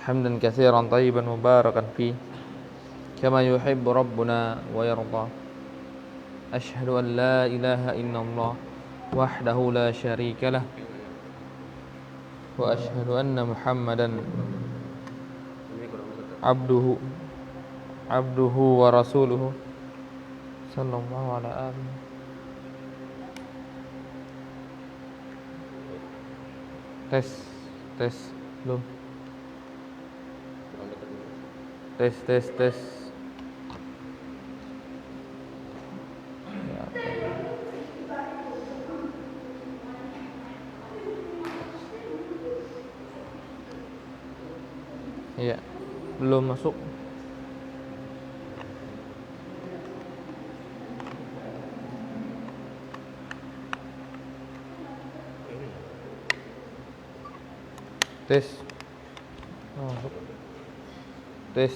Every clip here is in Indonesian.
حمدا كثيرا طيبا مباركا فيه كما يحب ربنا ويرضى. أشهد أن لا إله إلا الله وحده لا شريك له وأشهد أن محمدا عبده ورسوله صلى الله على آله. Tes belum. Tes. Iya, belum masuk. Tes. Oh, masuk. Tes.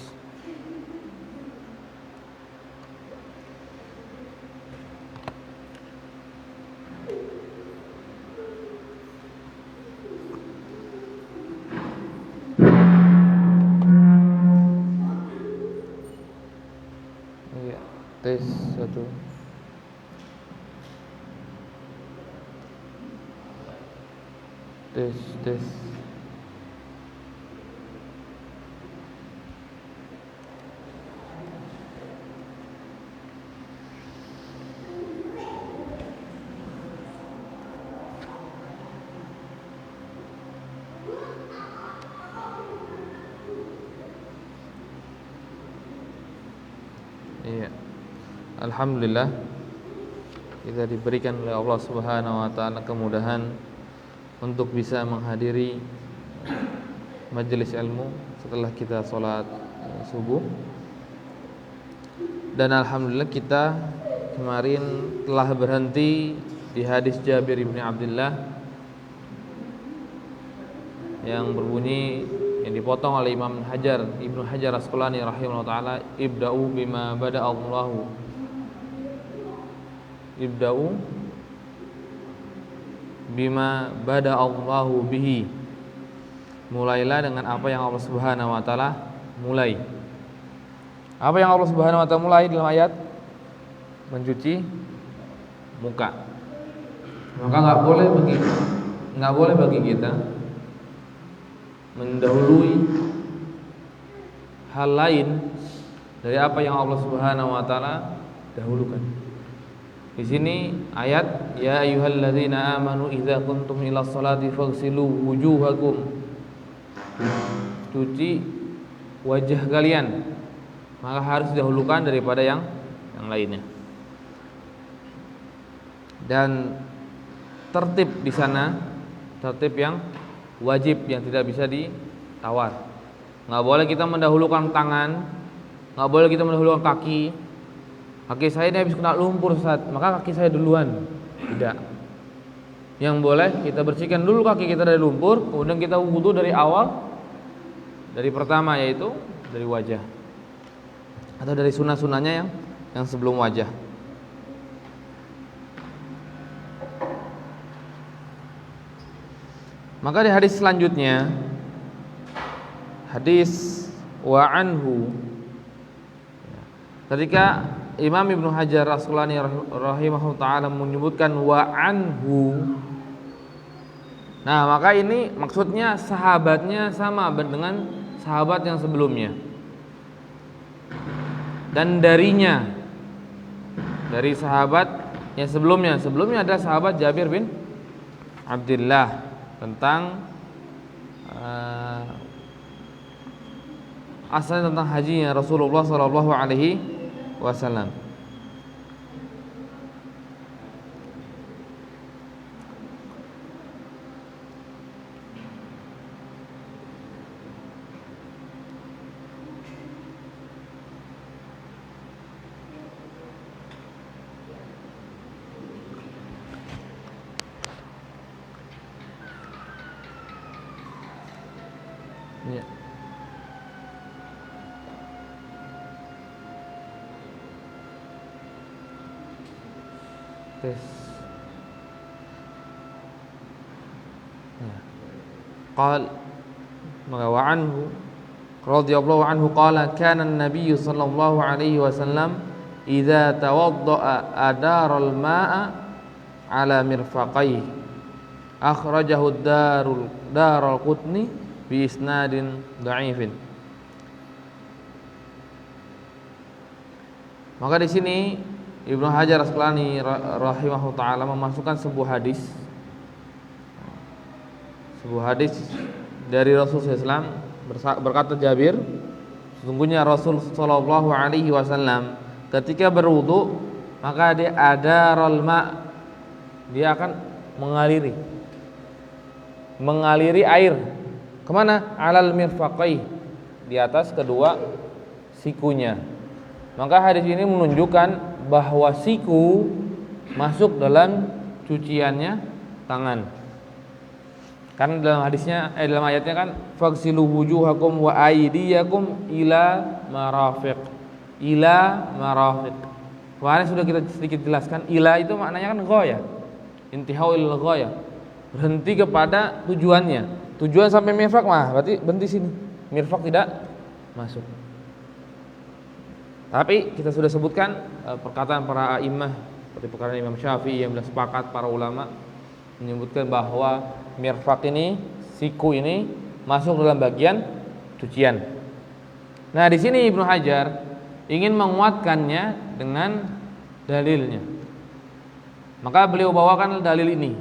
Iya, tes satu. Tes. Iya. Alhamdulillah kita diberikan oleh Allah Subhanahu wa taala kemudahan untuk bisa menghadiri majelis ilmu setelah kita sholat subuh. Dan alhamdulillah kita kemarin telah berhenti di hadis Jabir bin Abdullah yang berbunyi, yang dipotong oleh Imam Ibnu Hajar Asqalani rahimahullah taala, ibda'u bima bada'allahu bihi. Mulailah dengan apa yang Allah Subhanahu wa taala mulai. Apa yang Allah Subhanahu wa taala mulai dalam ayat? Mencuci muka. Maka enggak boleh bagi kita mendahului hal lain dari apa yang Allah Subhanahu wa taala dahulukan. Di sini ayat ya ayyuhalladzina amanu idza kuntum ila sholati faghsilu wujuhakum. Cuci wajah kalian. Maka harus didahulukan daripada yang lainnya. Dan tertib di sana tertib yang wajib, yang tidak bisa ditawar. Enggak boleh kita mendahulukan tangan, enggak boleh kita mendahulukan kaki. Kaki saya ini habis kena lumpur Ustaz, maka kaki saya duluan. Tidak. Yang boleh kita bersihkan dulu kaki kita dari lumpur, kemudian kita wudu dari awal, dari pertama yaitu dari wajah, atau dari sunnah-sunnahnya yang sebelum wajah. Maka di hadis selanjutnya, hadis wa anhu, ketika Imam Ibnu Hajar Asqalani rahimahullah taala menyebutkan wa anhu, nah maka ini maksudnya sahabatnya sama dengan sahabat yang sebelumnya, dan darinya, dari sahabat yang sebelumnya adalah sahabat Jabir bin Abdullah tentang asalnya tentang hajinya Rasulullah sallallahu alaihi wasallam. Ya. Tes. Ya. Qal, maka wa anhu, radhiyallahu anhu qala kana an-nabiy sallallahu alaihi wasallam idza tawadda'a adaral ma'a ala mirfaqaihi akhrajahu darul qutni bi isnadin dha'ifin. Maka di sini Ibnu Hajar Asqalani rahimahullah taala memasukkan sebuah hadis dari Rasulullah SAW. Berkata Jabir, sesungguhnya Rasul sallallahu alaihi wasallam ketika berwudu maka dia adaral ma, dia akan mengaliri air kemana? Alal mirfaqai, di atas kedua sikunya. Maka hadis ini menunjukkan bahwa siku masuk dalam cuciannya tangan. Karena dalam hadisnya, dalam ayatnya kan faghsilu wujuhakum wa aydiyakum ila marafiq. Kemarin sudah kita sedikit jelaskan, ila itu maknanya kan ghaya. Intihau ilal ghaya. Berhenti kepada tujuannya. Tujuan sampai mirfaq mah berarti berhenti sini. Mirfaq tidak masuk. Tapi kita sudah sebutkan perkataan para a'immah seperti perkataan Imam Syafi'i yang sepakat para ulama menyebutkan bahwa mirfaq ini, siku ini masuk dalam bagian cucian. Nah, di sini Ibnu Hajar ingin menguatkannya dengan dalilnya. Maka beliau bawakan dalil ini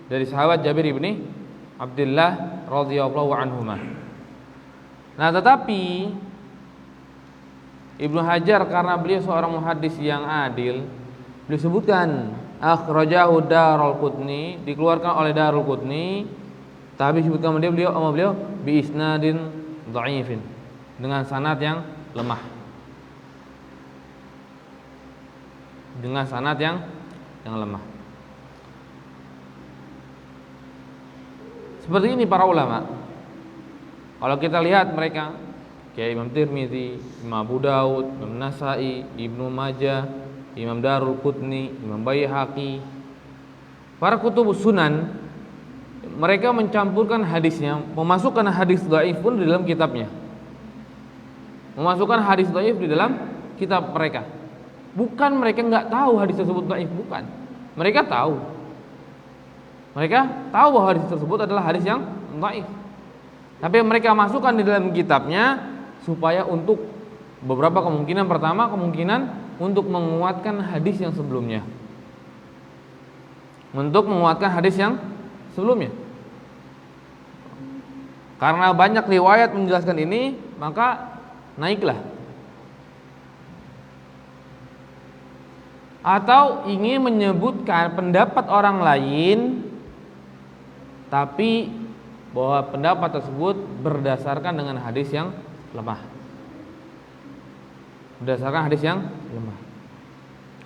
dari sahabat Jabir ibni Abdullah radhiyallahu anhuma. Nah, tetapi Ibnu Hajar karena beliau seorang muhaddis yang adil, beliau sebutkan akhrajahu Darul Qutni, dikeluarkan oleh Darul Qutni, tapi disebutkan sama beliau bi isnadin dhaifin, dengan sanad yang lemah. Dengan sanad yang lemah. Seperti ini para ulama. Kalau kita lihat mereka kayak Imam Tirmidzi, Imam Abu Daud, Imam Nasai, Ibnu Majah, Imam Darul Qutni, Imam Baihaqi, para kutubus sunan, mereka mencampurkan hadisnya, memasukkan hadis dhaif pun di dalam kitabnya. Memasukkan hadis dhaif di dalam kitab mereka. Bukan mereka enggak tahu hadis tersebut dhaif, bukan. Mereka tahu. Mereka tahu bahwa hadis tersebut adalah hadis yang dhaif. Tapi mereka masukkan di dalam kitabnya supaya untuk beberapa kemungkinan. Pertama, kemungkinan untuk menguatkan hadis yang sebelumnya. Untuk menguatkan hadis yang sebelumnya. Karena banyak riwayat menjelaskan ini, maka naiklah. Atau ingin menyebutkan pendapat orang lain, tapi bahwa pendapat tersebut berdasarkan dengan hadis yang lemah. Berdasarkan hadis yang lemah.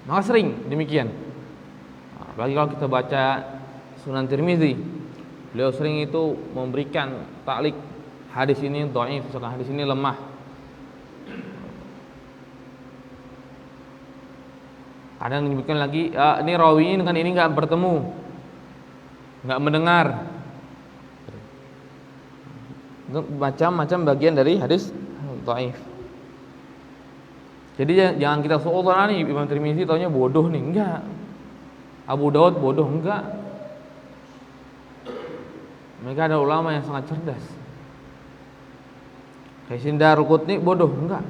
Maka sering demikian. Apalagi kalau kita baca Sunan Tirmidzi, beliau sering itu memberikan taklik hadis ini dhaif, hadis ini lemah. Kadang menyebutkan lagi ini rawi dengan ini enggak bertemu, enggak mendengar. Macam-macam bagian dari hadis dhaif. Jadi jangan kita seolah nih Imam Tirmidzi taunya bodoh nih, enggak. Abu Daud bodoh, enggak. Mereka ada ulama yang sangat cerdas. Kayak Darul Qutni bodoh, enggak.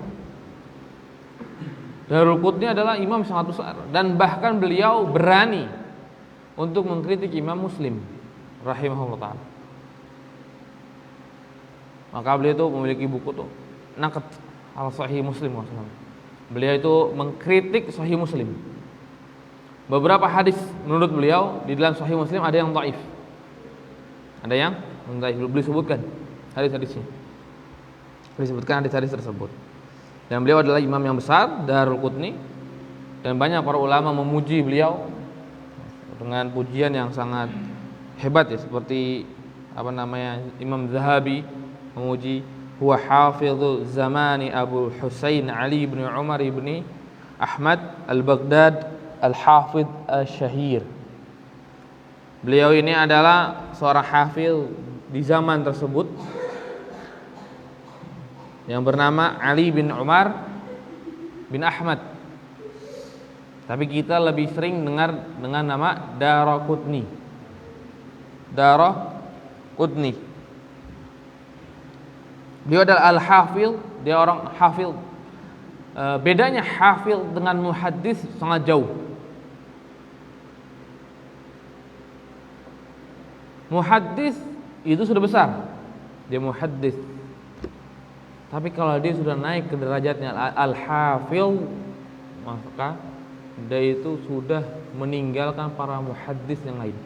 Darul Qutni adalah imam sangat besar dan bahkan beliau berani untuk mengkritik Imam Muslim rahimahullah ta'ala. Maka beliau itu memiliki buku tuh Naqd al-Sahih Muslim. Beliau itu mengkritik Sahih Muslim. Beberapa hadis menurut beliau di dalam Sahih Muslim ada yang dhaif. Ada yang dhaif. Beliau sebutkan hadis-hadisnya. Beliau sebutkan hadis-hadis tersebut. Dan beliau adalah imam yang besar Darul Qutni, dan banyak para ulama memuji beliau dengan pujian yang sangat hebat ya, seperti Imam Zahabi memuji huwa hafidhu zamani Abu Husain Ali bin Umar bin Ahmad al-Baghdad al-Hafidh al-Syahir. Beliau ini adalah seorang hafidh di zaman tersebut, yang bernama Ali bin Umar bin Ahmad. Tapi kita lebih sering dengar dengan nama Daraqutni. Daraqutni. Dia adalah al-hafidh, dia orang hafidh. Bedanya hafidh dengan muhaddis sangat jauh. Muhaddis itu sudah besar, dia muhaddis. Tapi kalau dia sudah naik ke derajatnya al-hafidh, maka dia itu sudah meninggalkan para muhaddis yang lain.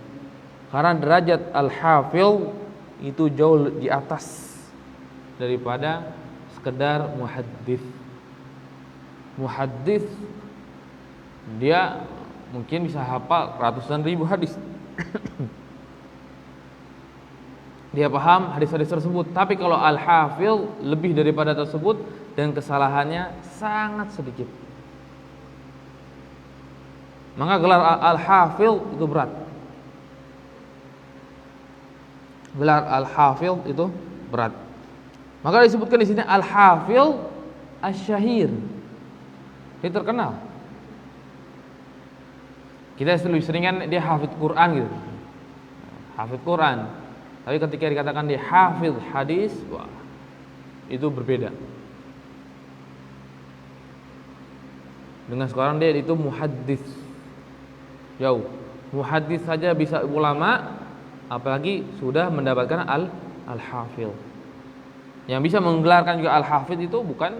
Karena derajat al-hafidh itu jauh di atas daripada sekedar muhaddis. Muhaddis dia mungkin bisa hafal ratusan ribu hadis. Dia paham hadis-hadis tersebut. Tapi kalau al-hafidh lebih daripada tersebut dan kesalahannya sangat sedikit. Maka gelar al-hafidh itu berat. Gelar al-hafidh itu berat. Maka disebutkan di sini al-hafidh asy-syahir. Dia terkenal. Kita lebih sering kan dia hafidh Quran gitu. Hafidh Quran. Tapi ketika dikatakan dia hafidh hadis, wah, itu berbeda. Dengan sekarang dia itu muhaddis. Jauh. Muhaddis saja bisa ulama, apalagi sudah mendapatkan al-hafidh. Yang bisa menggelarkan juga al-hafidh itu bukan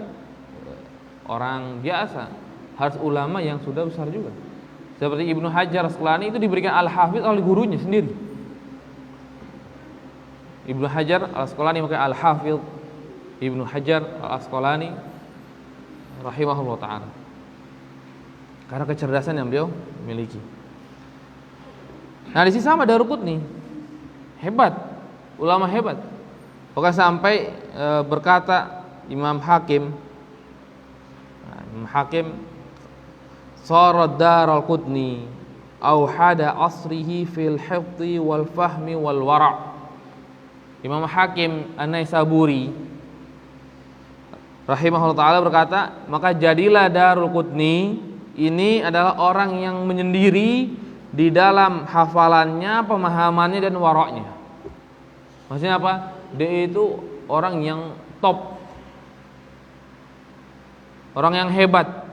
orang biasa, harus ulama yang sudah besar juga. Seperti Ibnu Hajar Asqalani itu diberikan al-hafidh oleh gurunya sendiri. Ibnu Hajar Al-Asqalani maka al-hafidh Ibnu Hajar Al-Asqalani rahimahullah ta'ala, karena kecerdasan yang beliau miliki. Nah, di sini sama Daraqutni, hebat, ulama hebat. Pokoknya sampai berkata Imam Hakim, Imam Hakim, "Sarad Daraqutni auhada asrihi fil hifdhi wal fahmi wal wara'." Imam Hakim An-Naisaburi rahimahullah ta'ala berkata, maka jadilah Daraqutni ini adalah orang yang menyendiri di dalam hafalannya, pemahamannya dan waroknya. Maksudnya apa? Dia itu orang yang top, orang yang hebat.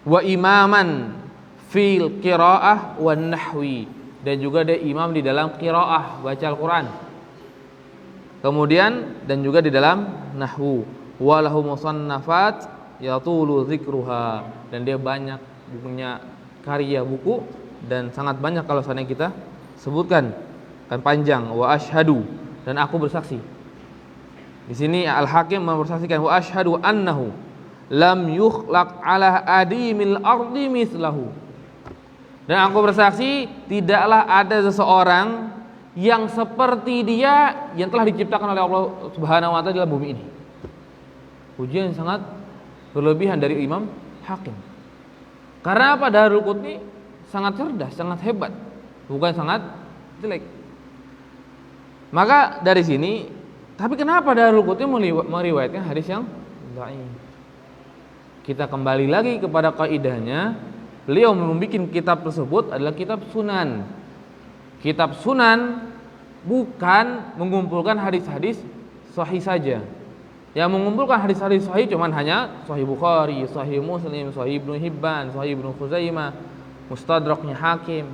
Wa imaman fil qiraah wan nahwi, dan juga dia imam di dalam qiraah, baca Al-Quran. Kemudian dan juga di dalam nahwu. Walahu musannafat yatulu dzikruha, dan dia banyak punya karya buku dan sangat banyak kalau seandainya kita sebutkan kan panjang. Wa asyhadu, dan aku bersaksi. Di sini Al-Hakim mempersaksikan wa asyhadu annahu lam yukhlaq ala adimil ardi mislahu. Dan aku bersaksi tidaklah ada seseorang yang seperti dia yang telah diciptakan oleh Allah Subhanahu wa taala dalam bumi ini. Pujian yang sangat berlebihan dari Imam Hakim. Karena apa? Daraqutni sangat cerdas, sangat hebat, bukan sangat jelek. Maka dari sini, tapi kenapa Daraqutni meriwayatkan hadis yang dhaif? Kita kembali lagi kepada kaidahnya. Beliau membuat kitab tersebut adalah kitab sunan. Kitab sunan bukan mengumpulkan hadis-hadis sahih saja. Yang mengumpulkan hadis-hadis sahih cuman hanya Sahih Bukhari, Sahih Muslim, Sahih Ibnu Hibban, Sahih Ibnu Khuzaimah, Mustadraknya Hakim,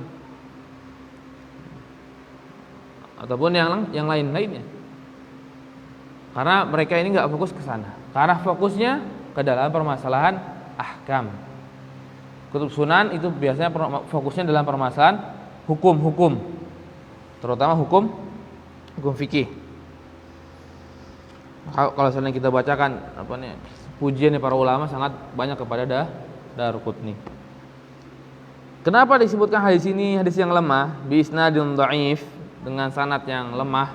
ataupun yang lain-lainnya. Karena mereka ini nggak fokus ke sana. Karena fokusnya ke dalam permasalahan ahkam. Kutub sunan itu biasanya fokusnya dalam permasalahan hukum-hukum, terutama hukum fikih. Kalau seandainya kita bacakan pujian para ulama sangat banyak kepada Daraqutni. Kenapa disebutkan hadis ini hadis yang lemah, bi isnadin dhaif, dengan sanad yang lemah?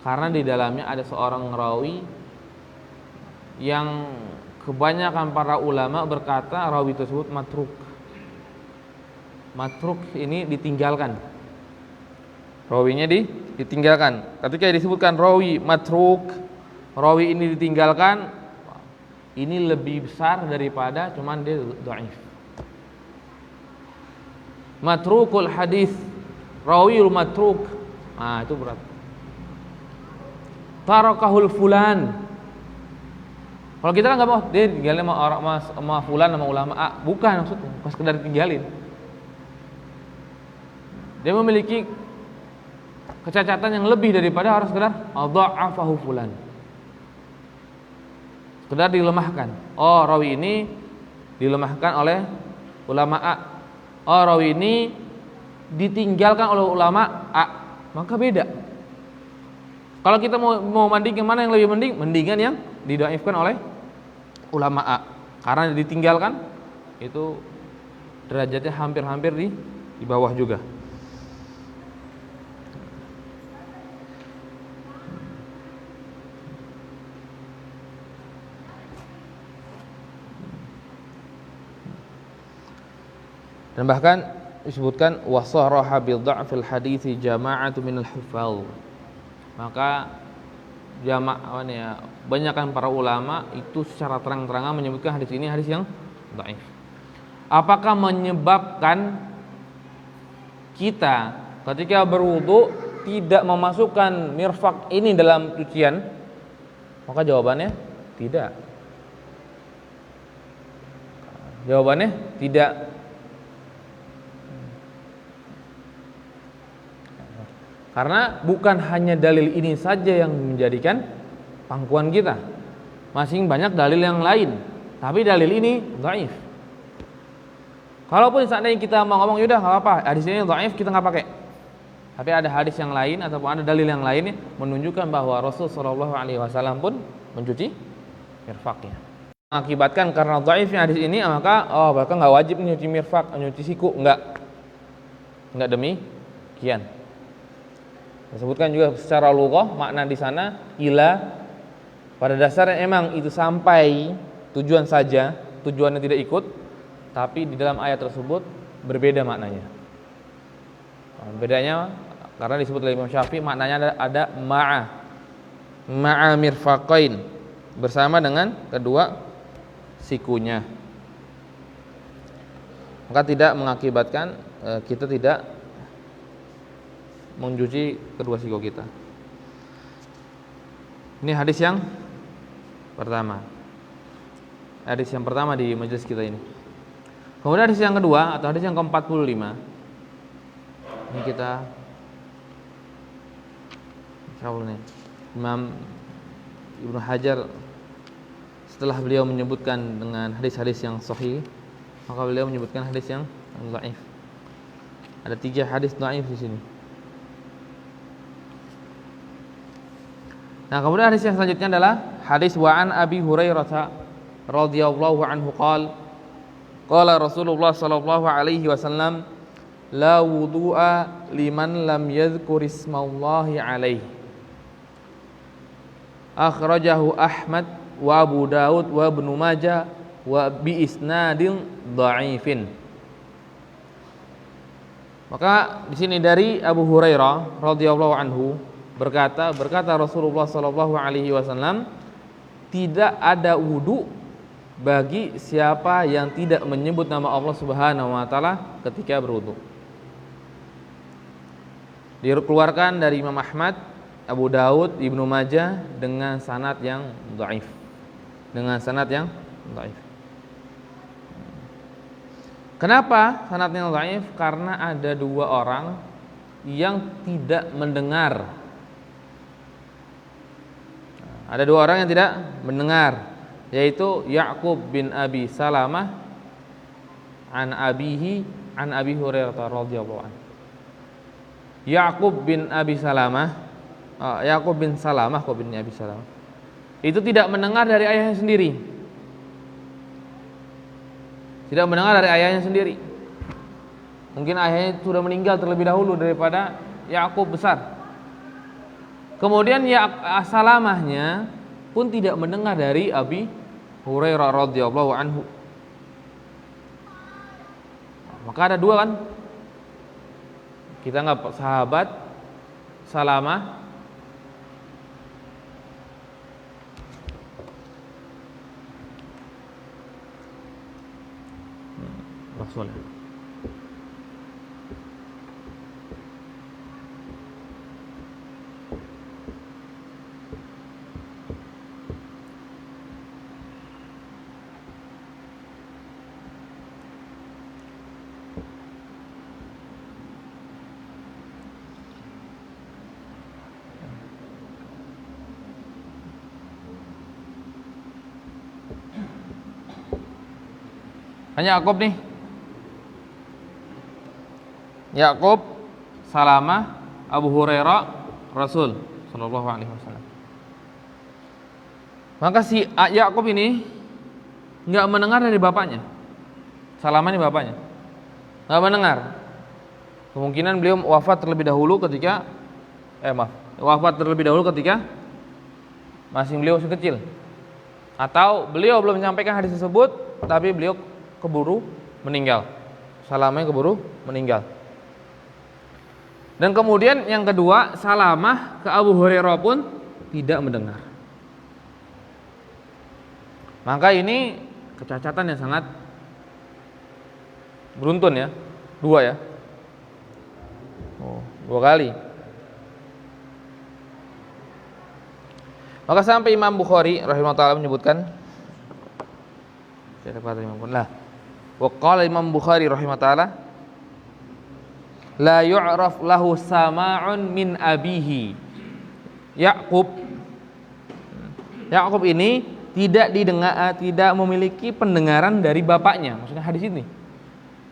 Karena di dalamnya ada seorang rawi yang kebanyakan para ulama berkata rawi tersebut matruk. Matruk ini ditinggalkan. Rawinya ditinggalkan. Ketika disebutkan rawi matruk, rawi ini ditinggalkan, ini lebih besar daripada cuman dia dhaif. Matrukul hadis, rawiul matruk, nah itu berat. Tarakahul fulan, kalau kita kan nggak mau dia tinggalin sama orang sama fulan sama ulama A, bukan maksudnya, pas sekedar tinggalin. Dia memiliki kecacatan yang lebih daripada harus sekedar dha'afahu fulan, sekedar dilemahkan. Oh, rawi ini dilemahkan oleh ulama A. Oh, rawi ini ditinggalkan oleh ulama A, maka beda. Kalau kita mau bandingkan mana yang lebih mendingan yang didhaifkan oleh ulama A, karena ditinggalkan itu derajatnya hampir-hampir di bawah juga. Dan bahkan disebutkan wasaraha bi dha'fil hadits jama'atu minal huffaz. Maka banyakkan para ulama itu secara terang-terangan menyebutkan hadis ini hadis yang dhaif. Apakah menyebabkan kita ketika berwudu tidak memasukkan mirfaq ini dalam cucian? Maka jawabannya tidak. Jawabannya tidak. Karena bukan hanya dalil ini saja yang menjadikan pangkuan kita. Masih banyak dalil yang lain, tapi dalil ini dhaif. Kalaupun seandainya kita mau ngomong yaudah enggak apa-apa, hadis ini dhaif, kita enggak pakai. Tapi ada hadis yang lain ataupun ada dalil yang lain menunjukkan bahwa Rasul sallallahu alaihi wasallam pun mencuci mirfaqnya. Mengakibatkan karena dhaifnya hadis ini, maka bahkan enggak wajib nyuci mirfaq, nyuci siku, enggak. Enggak demikian. Disebutkan juga secara lughah makna di sana ila, pada dasarnya emang itu sampai tujuan saja, tujuannya tidak ikut, tapi di dalam ayat tersebut berbeda maknanya. Bedanya karena disebut oleh Imam Syafi'i maknanya ada ma'a mirfaqain, bersama dengan kedua sikunya. Maka tidak mengakibatkan kita tidak mencuci kedua siku kita. Ini hadis yang pertama. Hadis yang pertama di majelis kita ini. Kemudian hadis yang kedua atau hadis yang ke-45. Ini kita insyaallah nih. Imam Ibnu Hajar setelah beliau menyebutkan dengan hadis-hadis yang sahih, maka beliau menyebutkan hadis yang dhaif. Ada 3 hadis dhaif di sini. Nah, kemudian hadis yang selanjutnya adalah hadis wa an Abi Hurairah radhiyallahu anhu qala Rasulullah sallallahu alaihi wasallam la wudu'a liman lam yadhkur ismallahi alaihi. Akhrajahu Ahmad wa Abu Daud wa Ibnu Majah wa bi isnadin dhaifin. Maka di sini dari Abu Hurairah radhiyallahu anhu berkata Rasulullah sallallahu alaihi wasallam, tidak ada wudu bagi siapa yang tidak menyebut nama Allah Subhanahu wa taala ketika berwudu. Dikeluarkan dari Imam Ahmad, Abu Daud, Ibnu Majah dengan sanad yang dhaif. Kenapa sanadnya dhaif? Karena ada 2 orang yang tidak mendengar. Ada 2 orang yang tidak mendengar, yaitu Ya'qub bin Abi Salamah an Abi Hurairah radhiyallahu anhu. Ya'qub bin Salamah itu tidak mendengar dari ayahnya sendiri. Tidak mendengar dari ayahnya sendiri. Mungkin ayahnya sudah meninggal terlebih dahulu daripada Ya'qub besar. Kemudian Salamahnya pun tidak mendengar dari Abi Hurairah radhiyallahu anhu. Maka ada 2 kan? Kita anggap sahabat Salamah Rasul. Hanya Yakub nih. Yakub, Salamah, Abu Hurairah, Rasul sallallahu alaihi wasallam. Maka si Yakub ini enggak mendengar dari bapaknya. Salamah ini bapaknya. Enggak mendengar. Kemungkinan beliau wafat terlebih dahulu ketika masih beliau masih kecil. Atau beliau belum menyampaikan hadis tersebut tapi beliau keburu meninggal. Salamah keburu meninggal. Dan kemudian yang kedua, Salamah ke Abu Hurairah pun tidak mendengar. Maka ini kecacatan yang sangat beruntun ya. Dua ya. Dua kali. Maka sampai Imam Bukhari rahimahullah menyebutkan, waqala Imam Bukhari rahimahullah, la yu'raf lahu sama'un min abihi. Yakub ini tidak didengar, tidak memiliki pendengaran dari bapaknya. Maksudnya hadis ini,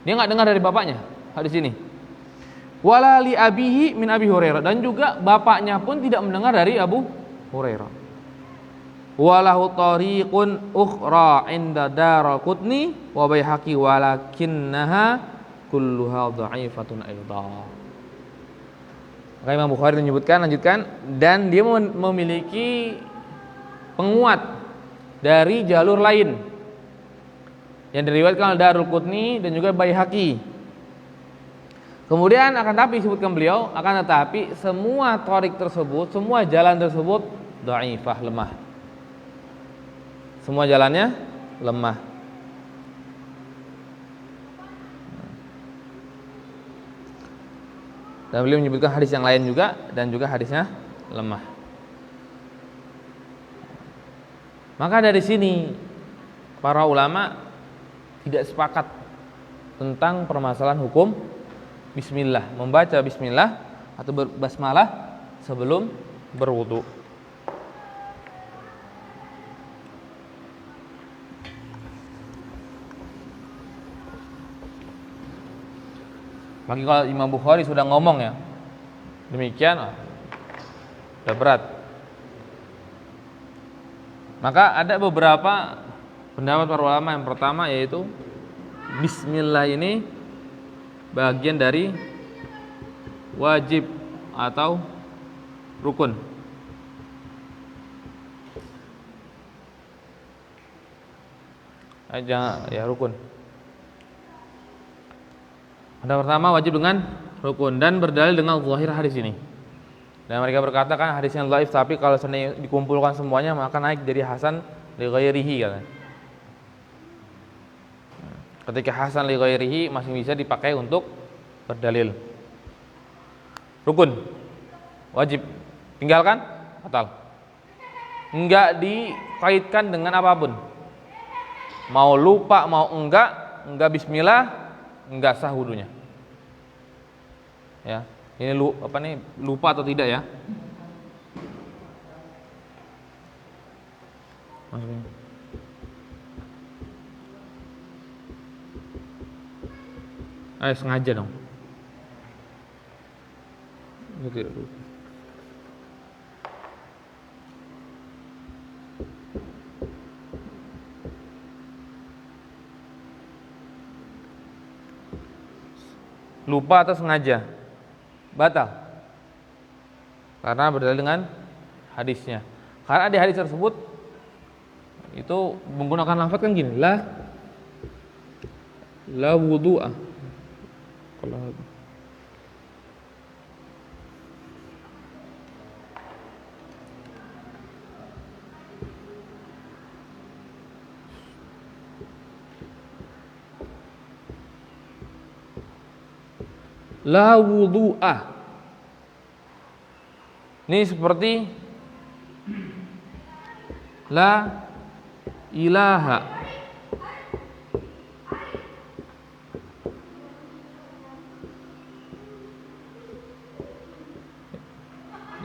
dia nggak dengar dari bapaknya hadis ini. Wala li abihi min Abi Hurairah, dan juga bapaknya pun tidak mendengar dari Abu Hurairah. Walahu tariqun ukhra inda Daraqutni wa Baihaqi walakinnaha kulluha dha'ifatun aidha. Maka Imam Bukhari lanjutkan, dan dia memiliki penguat dari jalur lain yang diriwayatkan oleh Daraqutni dan juga Baihaqi. Kemudian disebutkan beliau, akan tetapi semua tariq tersebut, semua jalan tersebut dhaifah, lemah. Semua jalannya lemah. Dan beliau menyebutkan hadis yang lain juga, dan juga hadisnya lemah. Maka dari sini para ulama tidak sepakat tentang permasalahan hukum bismillah, membaca bismillah atau berbasmalah sebelum berwudu. Bagi kalau Imam Bukhari sudah ngomong ya demikian, sudah berat. Maka ada beberapa pendapat para ulama. Yang pertama yaitu bismillah ini bagian dari wajib atau rukun. Jangan ya, rukun. Yang pertama wajib dengan rukun dan berdalil dengan zahir hadis ini. Dan mereka berkata kan hadisnya dhaif, tapi kalau seandainya dikumpulkan semuanya maka naik jadi hasan li ghairihi kan. Ketika hasan li ghairihi masih bisa dipakai untuk berdalil. Rukun wajib, tinggalkan batal. Enggak dikaitkan dengan apapun. Mau lupa mau enggak bismillah, enggak sah wudunya. Ya, ini lupa atau tidak ya? Maksudnya. Sengaja dong. Lupa atau sengaja batal karena berdalil dengan hadisnya. Karena di hadis tersebut itu menggunakan lafaz kan gini, la wudu'a. Kalau la wudu'a. Ini seperti la ilaha.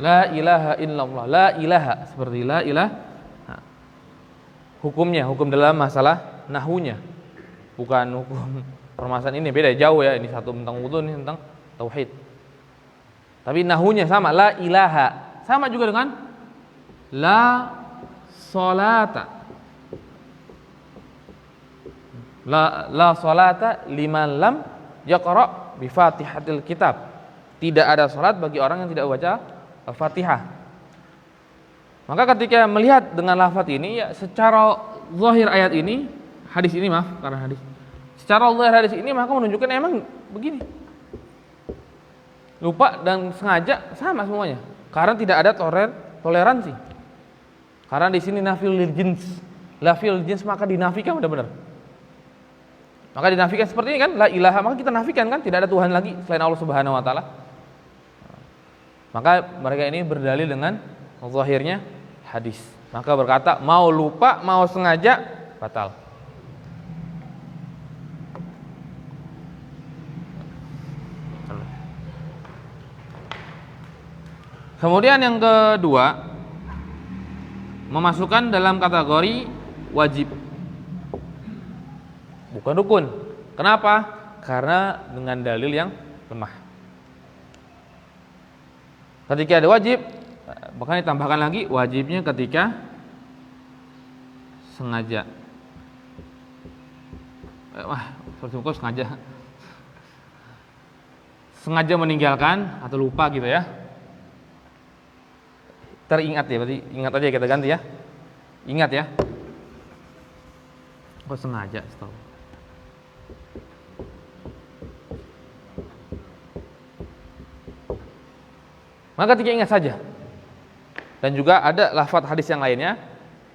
La ilaha illallah. La ilaha, seperti la ilaha. Hukumnya, hukum dalam masalah nahunya, bukan hukum permasalahan ini, beda jauh ya. Ini satu tentang wudu, ini tentang tauhid. Tapi nahunya sama, la ilaha. Sama juga dengan la salata. La salata liman lam yaqra bi Fatihatil kitab. Tidak ada salat bagi orang yang tidak baca Al-Fatihah. Maka ketika melihat dengan lafaz ini, ya secara zahir ayat ini, hadis ini maaf, karena hadis. Secara zahir hadis ini maka menunjukkan emang begini. Lupa dan sengaja sama semuanya. Karena tidak ada toleransi. Karena di sini nafil lil jins. Nafil jins maka dinafikan benar-benar. Maka dinafikan seperti ini kan, la ilaha, maka kita nafikan kan, tidak ada Tuhan lagi selain Allah Subhanahu wa taala. Maka mereka ini berdalil dengan zahirnya hadis. Maka berkata mau lupa mau sengaja batal. Kemudian yang kedua, memasukkan dalam kategori wajib, bukan rukun. Kenapa? Karena dengan dalil yang lemah. Ketika ada wajib, bahkan ditambahkan lagi wajibnya ketika sengaja. Sengaja meninggalkan atau lupa gitu ya. Teringat ya, berarti ingat aja kita ganti ya. Ingat ya. Kok sengaja, stop. Maka ketika ingat saja. Dan juga ada lafaz hadis yang lainnya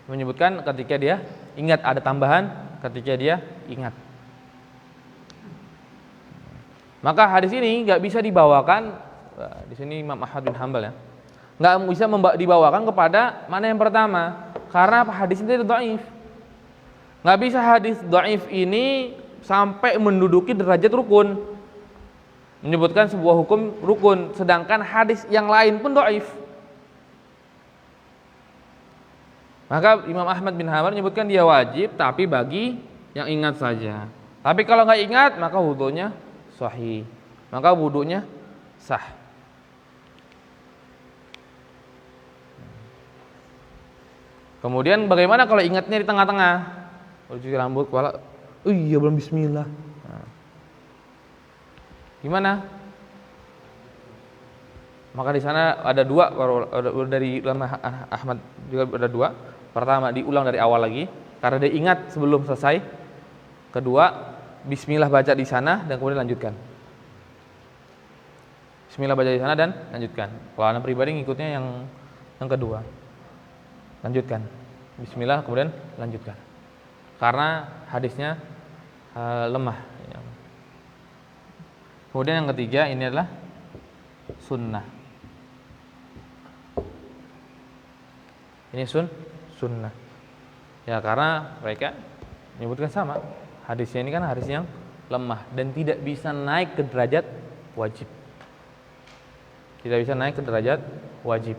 menyebutkan ketika dia ingat, ada tambahan ketika dia ingat. Maka hadis ini nggak bisa dibawakan, di sini Imam Ahmad bin Hanbal ya, nggak bisa dibawakan kepada mana yang pertama, karena hadis ini dhaif. Nggak bisa hadis dhaif ini sampai menduduki derajat rukun, menyebutkan sebuah hukum rukun, sedangkan hadis yang lain pun dhaif. Maka Imam Ahmad bin Hanbal menyebutkan dia wajib, tapi bagi yang ingat saja. Tapi kalau nggak ingat, maka wudunya sahih, maka wudunya sah. Kemudian bagaimana kalau ingatnya di tengah-tengah? Cuci rambut, kepala, iya belum bismillah. Gimana? Maka di sana ada dua, dari ulama Ahmad juga ada dua. Pertama, diulang dari awal lagi karena dia ingat sebelum selesai. Kedua, bismillah baca di sana dan kemudian lanjutkan. Bismillah baca di sana dan lanjutkan. Kalau anak pribadi ngikutnya yang kedua. Lanjutkan. Bismillah kemudian lanjutkan. Karena hadisnya lemah. Kemudian yang ketiga ini adalah sunnah. Ini sunnah. Ya karena mereka menyebutkan sama. Hadisnya ini kan hadis yang lemah dan tidak bisa naik ke derajat wajib. Tidak bisa naik ke derajat wajib.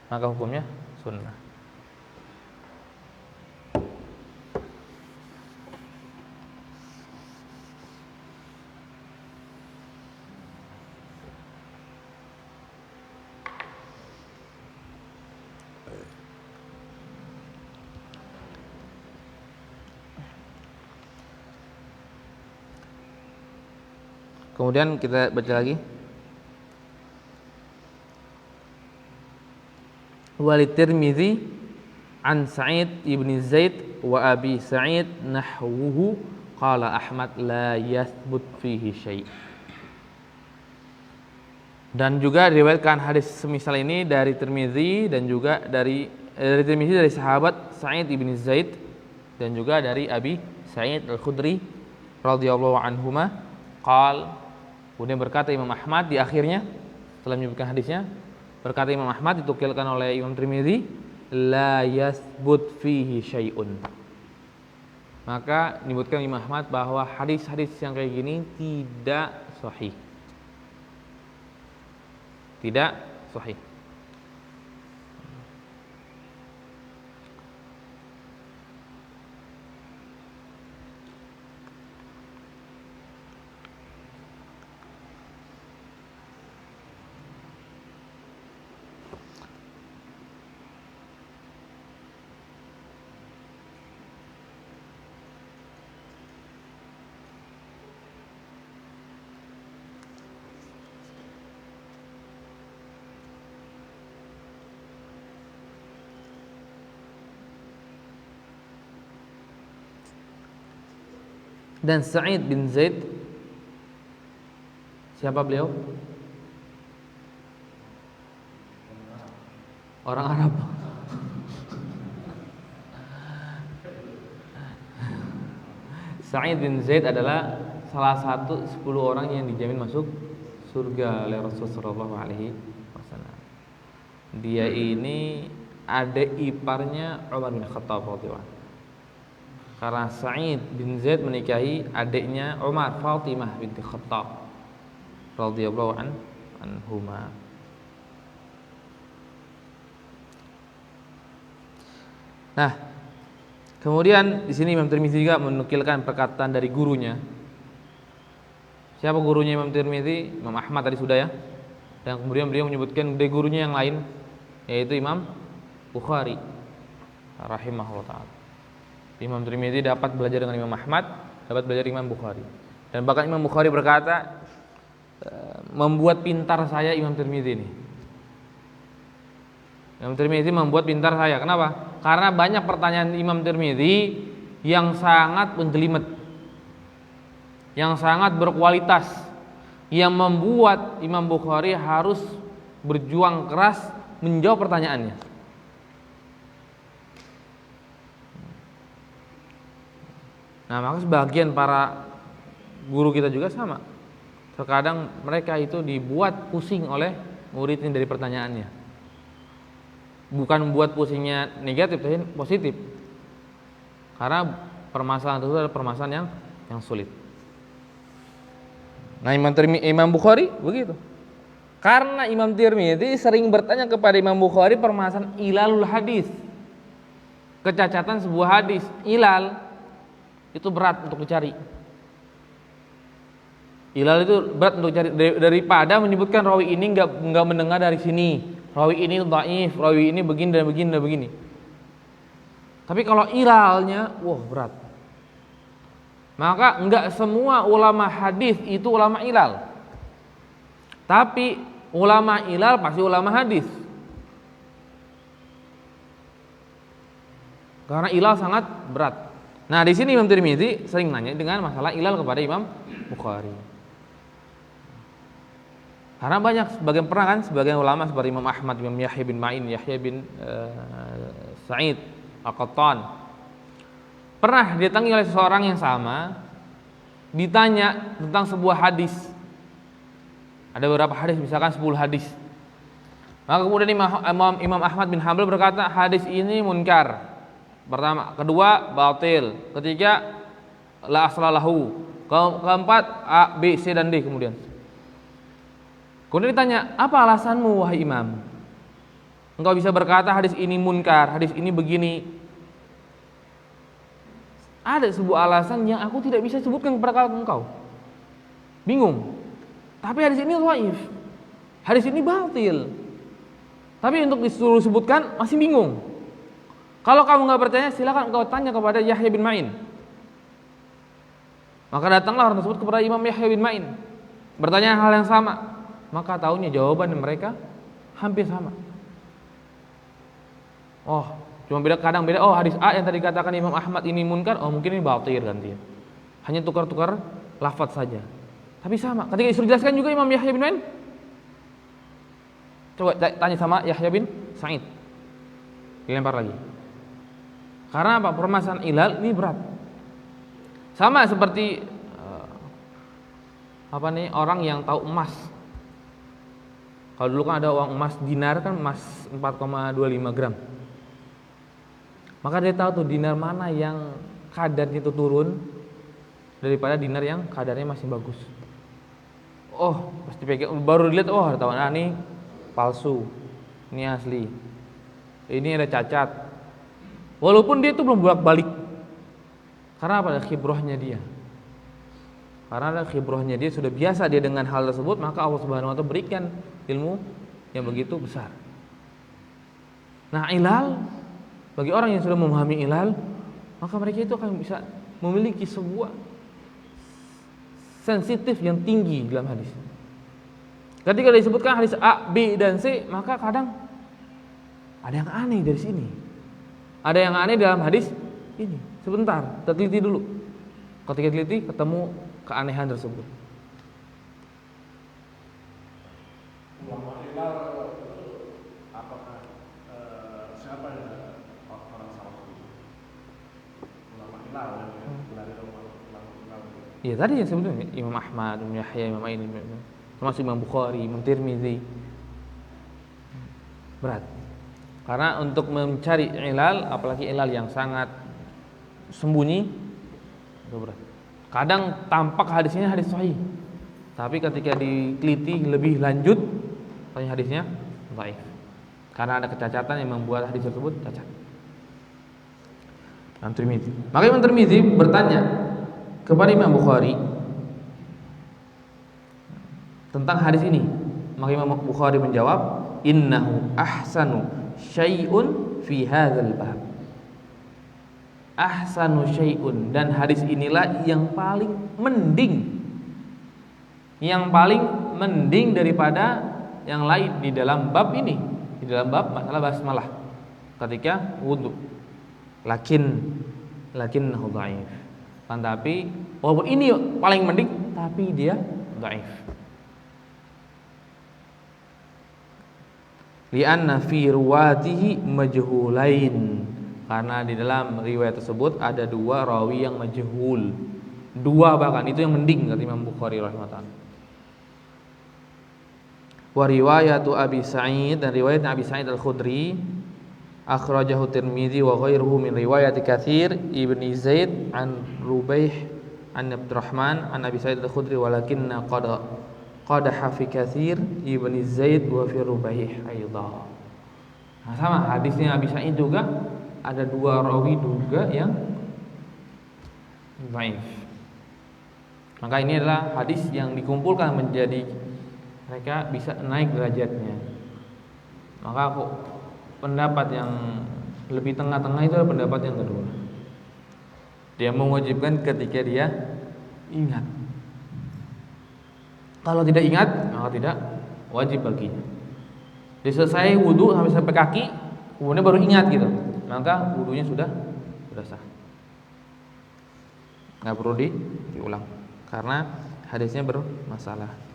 Maka hukumnya sunnah. Kemudian kita baca lagi. Walid Tirmizi an Sa'id ibn Zaid wa Abi Sa'id nahwuhu qala Ahmad la yathbut fihi syai'. Dan juga diriwayatkan hadis semisal ini dari Tirmizi dan juga dari Tirmizi dari sahabat Sa'id ibn Zaid dan juga dari Abi Sa'id Al-Khudri radhiyallahu anhuma qala Kemudian berkata Imam Ahmad di akhirnya setelah menyebutkan hadisnya, berkata Imam Ahmad ditukilkan oleh Imam Tirmidzi, la yasbut fihi syai'un. Maka menyebutkan Imam Ahmad bahwa hadis-hadis yang kayak gini tidak sahih. Tidak sahih. Dan Sa'id bin Zaid, siapa beliau? Orang Arab. Sa'id bin Zaid adalah salah satu 10 orang yang dijamin masuk surga oleh Rasulullah SAW. Dia ini adik iparnya Umar bin Khattab radhiyallahu anhu. Karena Sa'id bin Zaid menikahi adiknya Umar, Fatimah binti Khattab radhiyallahu anhuma. Nah, kemudian di sini Imam Tirmidzi juga menukilkan perkataan dari gurunya. Siapa gurunya Imam Tirmidzi? Imam Ahmad tadi sudah ya. Dan kemudian beliau menyebutkan dari gurunya yang lain, yaitu Imam Bukhari rahimahullah ta'ala. Imam Tirmidzi dapat belajar dengan Imam Ahmad, dapat belajar Imam Bukhari. Dan bahkan Imam Bukhari berkata, membuat pintar saya Imam Tirmidzi ini. Imam Tirmidzi membuat pintar saya. Kenapa? Karena banyak pertanyaan Imam Tirmidzi yang sangat menjelimet, yang sangat berkualitas, yang membuat Imam Bukhari harus berjuang keras menjawab pertanyaannya. Nah, maka sebagian para guru kita juga sama. Terkadang mereka itu dibuat pusing oleh muridnya dari pertanyaannya. Bukan membuat pusingnya negatif, tapi positif. Karena permasalahan itu adalah permasalahan yang sulit. Nah, Imam Bukhari begitu. Karena Imam Tirmidzi sering bertanya kepada Imam Bukhari permasalahan ilalul hadis. Kecacatan sebuah hadis, ilal itu berat untuk dicari. Ilal itu berat untuk dicari daripada menyebutkan rawi ini enggak mendengar dari sini, rawi ini dhaif, rawi ini begini dan begini dan begini. Tapi kalau ilalnya, wah berat. Maka enggak semua ulama hadis itu ulama ilal. Tapi ulama ilal pasti ulama hadis. Karena ilal sangat berat. Nah, di sini Imam Tirmidzi sering nanya dengan masalah ilal kepada Imam Bukhari. Karena banyak sebagian ulama seperti Imam Ahmad, Imam Yahya bin Ma'in, Yahya bin Sa'id Al-Qattan pernah didatangi oleh seseorang yang sama, ditanya tentang sebuah hadis. Ada beberapa hadis, misalkan 10 hadis. Maka kemudian Imam Ahmad bin Hanbal berkata, hadis ini munkar. Pertama, kedua batil, ketiga la aslalahu, keempat A, B, C dan D kemudian. Kemudian ditanya, apa alasanmu wahai imam? Engkau bisa berkata hadis ini munkar, hadis ini begini. Ada sebuah alasan yang aku tidak bisa sebutkan kepada engkau. Bingung. Tapi hadis ini dhaif. Hadis ini batil. Tapi untuk disuruh sebutkan masih bingung. Kalau kamu nggak percaya, silakan engkau tanya kepada Yahya bin Ma'in. Maka datanglah orang tersebut kepada Imam Yahya bin Ma'in, bertanya hal yang sama. Maka tahunya jawaban mereka hampir sama. Oh, cuma kadang beda. Oh, hadis A yang tadi katakan Imam Ahmad ini munkar, oh mungkin ini batil ganti. Hanya tukar-tukar lafaz saja. Tapi sama. Ketika disuruh jelaskan juga Imam Yahya bin Ma'in, coba tanya sama Yahya bin Sa'id. Dilempar lagi. Karena apa? Permasalahan ilal ini berat. Sama seperti orang yang tahu emas. Kalau dulu kan ada uang emas dinar, kan emas 4,25 gram. Maka dia tahu tuh dinar mana yang kadarnya itu turun daripada dinar yang kadarnya masih bagus. Oh, pasti pegang, baru dilihat, oh tahu, nah ini palsu, ini asli, ini ada cacat. Walaupun dia itu belum bolak-balik. Karena apa? Ada khibrahnya dia. Karena ada khibrahnya dia, sudah biasa dia dengan hal tersebut, maka Allah Subhanahu wa taala berikan ilmu yang begitu besar. Nah, ilal, bagi orang yang sudah memahami ilal, maka mereka itu akan bisa memiliki sebuah sensitif yang tinggi dalam hadis. Ketika disebutkan hadis A, B, dan C, maka kadang ada yang aneh dari sini. Ada yang aneh dalam hadis ini. Sebentar, kita teliti dulu. Ketika teliti, ketemu keanehan tersebut. Ulama hilal apakah siapa yang orang salaf itu? Ulama hilal dari ulama hilal. Ya tadi yang sebelumnya Imam Ahmad, Imam Yahya, Imam Ain, termasuk Imam Bukhari, Imam Tirmizi. Berat. Karena untuk mencari ilal, apalagi ilal yang sangat sembunyi, itu berat. Kadang tampak hadisnya hadis sahih, tapi ketika diteliti lebih lanjut, tanya hadisnya dhaif. Karena ada kecacatan yang membuat hadis tersebut cacat. Imam Tirmizi. Maka Imam Tirmizi bertanya kepada Imam Bukhari tentang hadis ini. Maka Imam Bukhari menjawab, innahu ahsanu syai'un fi hadzal bab. Ahsanu syai'un, dan hadis inilah yang paling mending. Yang paling mending daripada yang lain di dalam bab ini, di dalam bab masalah basmalah ketika wudu. Lakinnahu dhaif. Tapi walaupun ini paling mending, tapi dia dhaif. Li'anna fi ruwatihi majhulain, karena di dalam riwayat tersebut ada dua rawi yang majhul. Dua bahkan, itu yang mending kata Imam Bukhari rahimahullah. Wa riwayatu Abi Sa'id, dan riwayatnya Abi Sa'id Al-Khudri akhrajahu Tirmizi wa ghairuhu min riwayat Katsir ibni Zaid an Rubaih an Abdurrahman an Abi Sa'id Al-Khudri walakinna qadaha fi Katsir ibni Zaid wa fi Rubaih aidan. Nah, sama hadisnya Abi Sa'id juga ada dua rawi juga yang dhaif. Maka ini adalah hadis yang dikumpulkan menjadi mereka bisa naik derajatnya. Maka aku pendapat yang lebih tengah-tengah itu adalah pendapat yang kedua. Dia mewajibkan ketika dia ingat. Kalau tidak ingat, maka tidak wajib baginya. Dia selesai wudu sampai kaki, kemudian baru ingat gitu, maka wudunya sudah sah. Nggak perlu diulang karena hadisnya bermasalah.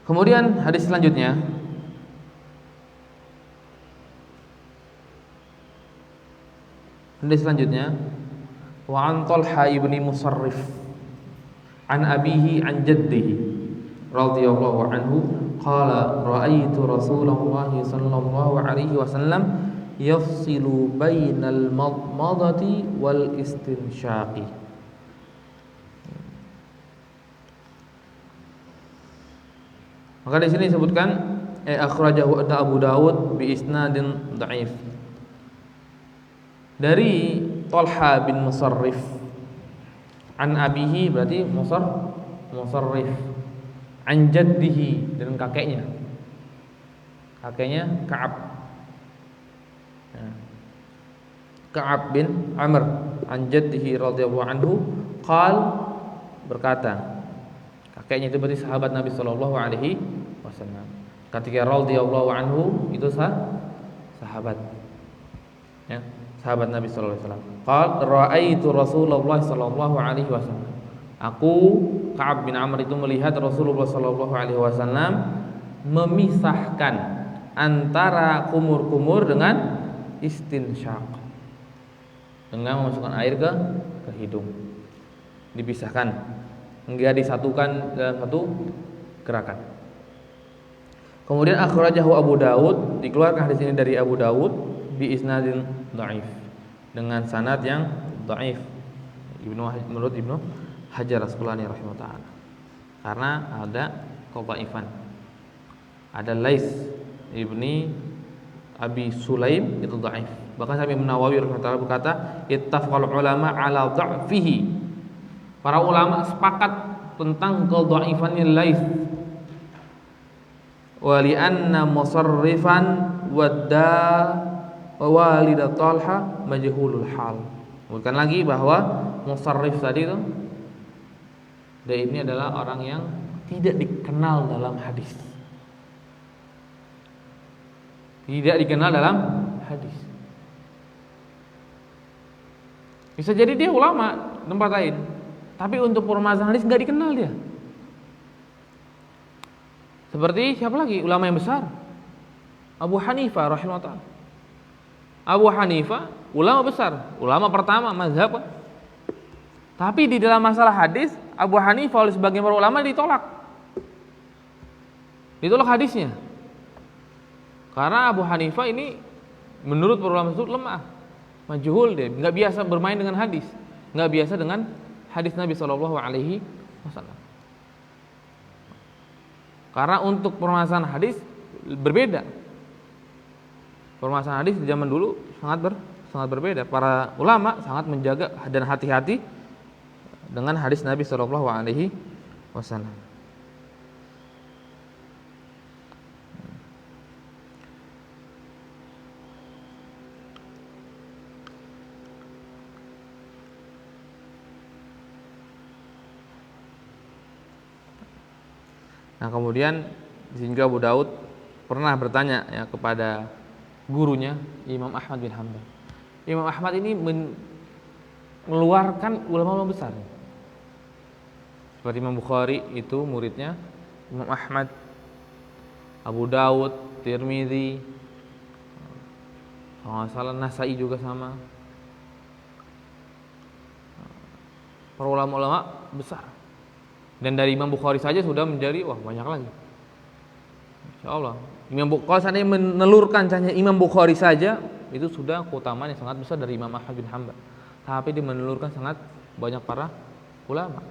Kemudian hadis selanjutnya, wa an Talha ibni Musarrif an abihi an jaddihi radhiyallahu anhu qala ra'aitu Rasulullah sallallahu alaihi wasallam yafsilu bainal madmadati wal istinsyaqi. Maka di sini disebutkan akhrajahu Abu Dawud bi isnadin dhaif. Dari Talha bin Musarrif an abihi, berarti Musarrif, an jaddihi, dan kakeknya Ka'ab bin Amr an jaddihi radhiyallahu anhu qal, berkata, kakeknya itu berarti sahabat Nabi sallallahu alaihi wasallam. Ketika radhiyallahu anhu itu sahabat, ya, sahabat Nabi sallallahu alaihi wasallam. Qal ra'aitu Rasulullah sallallahu alaihi wasallam. Aku, Ka'ab bin Amr, itu melihat Rasulullah sallallahu alaihi wasallam memisahkan antara kumur-kumur dengan istinsyaq. dengan memasukkan air ke hidung. Dipisahkan, enggak disatukan dalam satu gerakan. Kemudian akhrajahu Abu Daud, dikeluarkan hadis ini dari Abu Daud bi isnadin dhaif, dengan sanad yang dhaif. Menurut Ibnu Hajar Asqalani rahimahullah taala. Karena ada qadhaifan. Ada Lais ibni Abi Sulaim itu dhaif. Bahkan sampai Imam Nawawi rahimahullah berkata, ittafaqal ulama ala dha'fihi. Para ulama sepakat tentang kedhaifannya Lais. Wa li anna musarrifan wadda wa walida Talha majhulul hal. Bukan lagi bahwa musarrif tadi itu dia ini adalah orang yang tidak dikenal dalam hadis. Tidak dikenal dalam hadis. Bisa jadi dia ulama tempat lain, tapi untuk permasalahan hadis nggak dikenal dia. Seperti siapa lagi ulama yang besar? Abu Hanifah rahimahullah. Abu Hanifah ulama besar, ulama pertama mazhab. Tapi di dalam masalah hadis, Abu Hanifah oleh sebagian para ulama ditolak. Ditolak hadisnya. Karena Abu Hanifah ini menurut para ulama tersebut lemah, majhul dia, nggak biasa bermain dengan hadis, nggak biasa dengan hadis Nabi Shallallahu Alaihi Wasallam. Karena untuk permasalahan hadis berbeda. Permasalahan hadis di zaman dulu sangat berbeda. Para ulama sangat menjaga dan hati-hati dengan hadis Nabi Shallallahu Alaihi Wasallam. Nah kemudian sehingga Abu Daud pernah bertanya ya kepada gurunya Imam Ahmad bin Hanbal. Imam Ahmad ini mengeluarkan ulama-ulama besar. Seperti Imam Bukhari itu muridnya Imam Ahmad, Abu Daud, Tirmidzi, kalau nggak salah Nasai juga sama. Para ulama-ulama besar. Dan dari Imam Bukhari saja sudah menjadi banyak lagi. Insya Allah. Kalau seandainya menelurkan hanya Imam Bukhari saja, itu sudah keutamaan yang sangat besar dari Imam Ahmad bin Hanbal. Tapi dia menelurkan sangat banyak para ulama.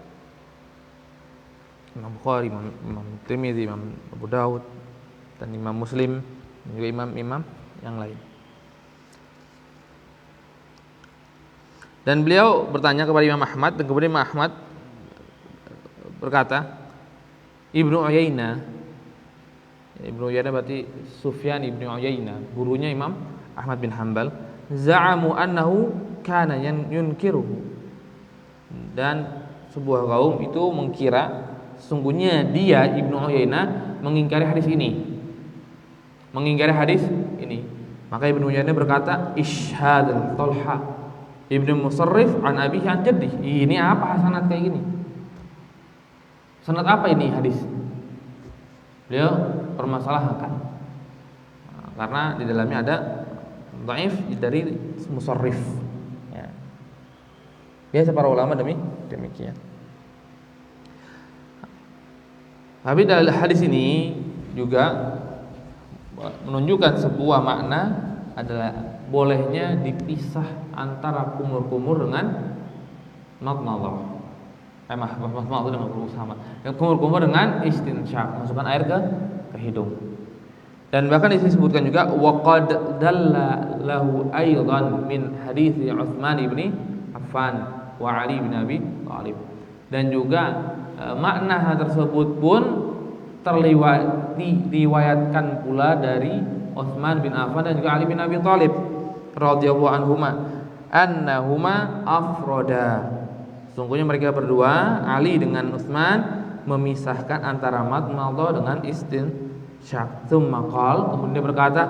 Imam Bukhari, Imam Tirmidzi, Imam Abu Daud, dan Imam Muslim, dan juga imam-imam yang lain. Dan beliau bertanya kepada Imam Ahmad, dan kemudian Imam Ahmad berkata, Ibnu Uyainah berarti Sufyan Ibnu Uyainah, gurunya Imam Ahmad bin Hanbal, za'amu annahu kana yunkiruhu. Dan sebuah kaum itu mengkira sesungguhnya dia Ibnu Uyainah mengingkari hadis ini. Maka Ibnu Uyainah berkata, Ishhad Talha Ibnu Musarrif an abihi an jaddih. Ini apa sanad kayak gini? Sanad apa ini hadis? Beliau permasalahkan karena di dalamnya ada dhaif dari Musarrif. Ya. Biasa para ulama demikian. Tapi dalam hadis ini juga menunjukkan sebuah makna adalah bolehnya dipisah antara kumur-kumur dengan madmadah. Maaf dengan bersama. Yang kumur-kumur dengan istinsyaq, masukkan air ke hidung. Dan bahkan disebutkan juga waqad dalla lahu aidan min hadits Utsman bin Affan wa Ali bin Abi Thalib. Dan juga makna hal tersebut pun diriwayatkan pula dari Utsman bin Affan dan juga Ali bin Abi Thalib radhiyallahu anhuma annahuma afroda. Sungguhnya mereka berdua, Ali dengan Utsman, memisahkan antara madmadah dengan istinsyaq. Tsumma qala, kemudian dia berkata,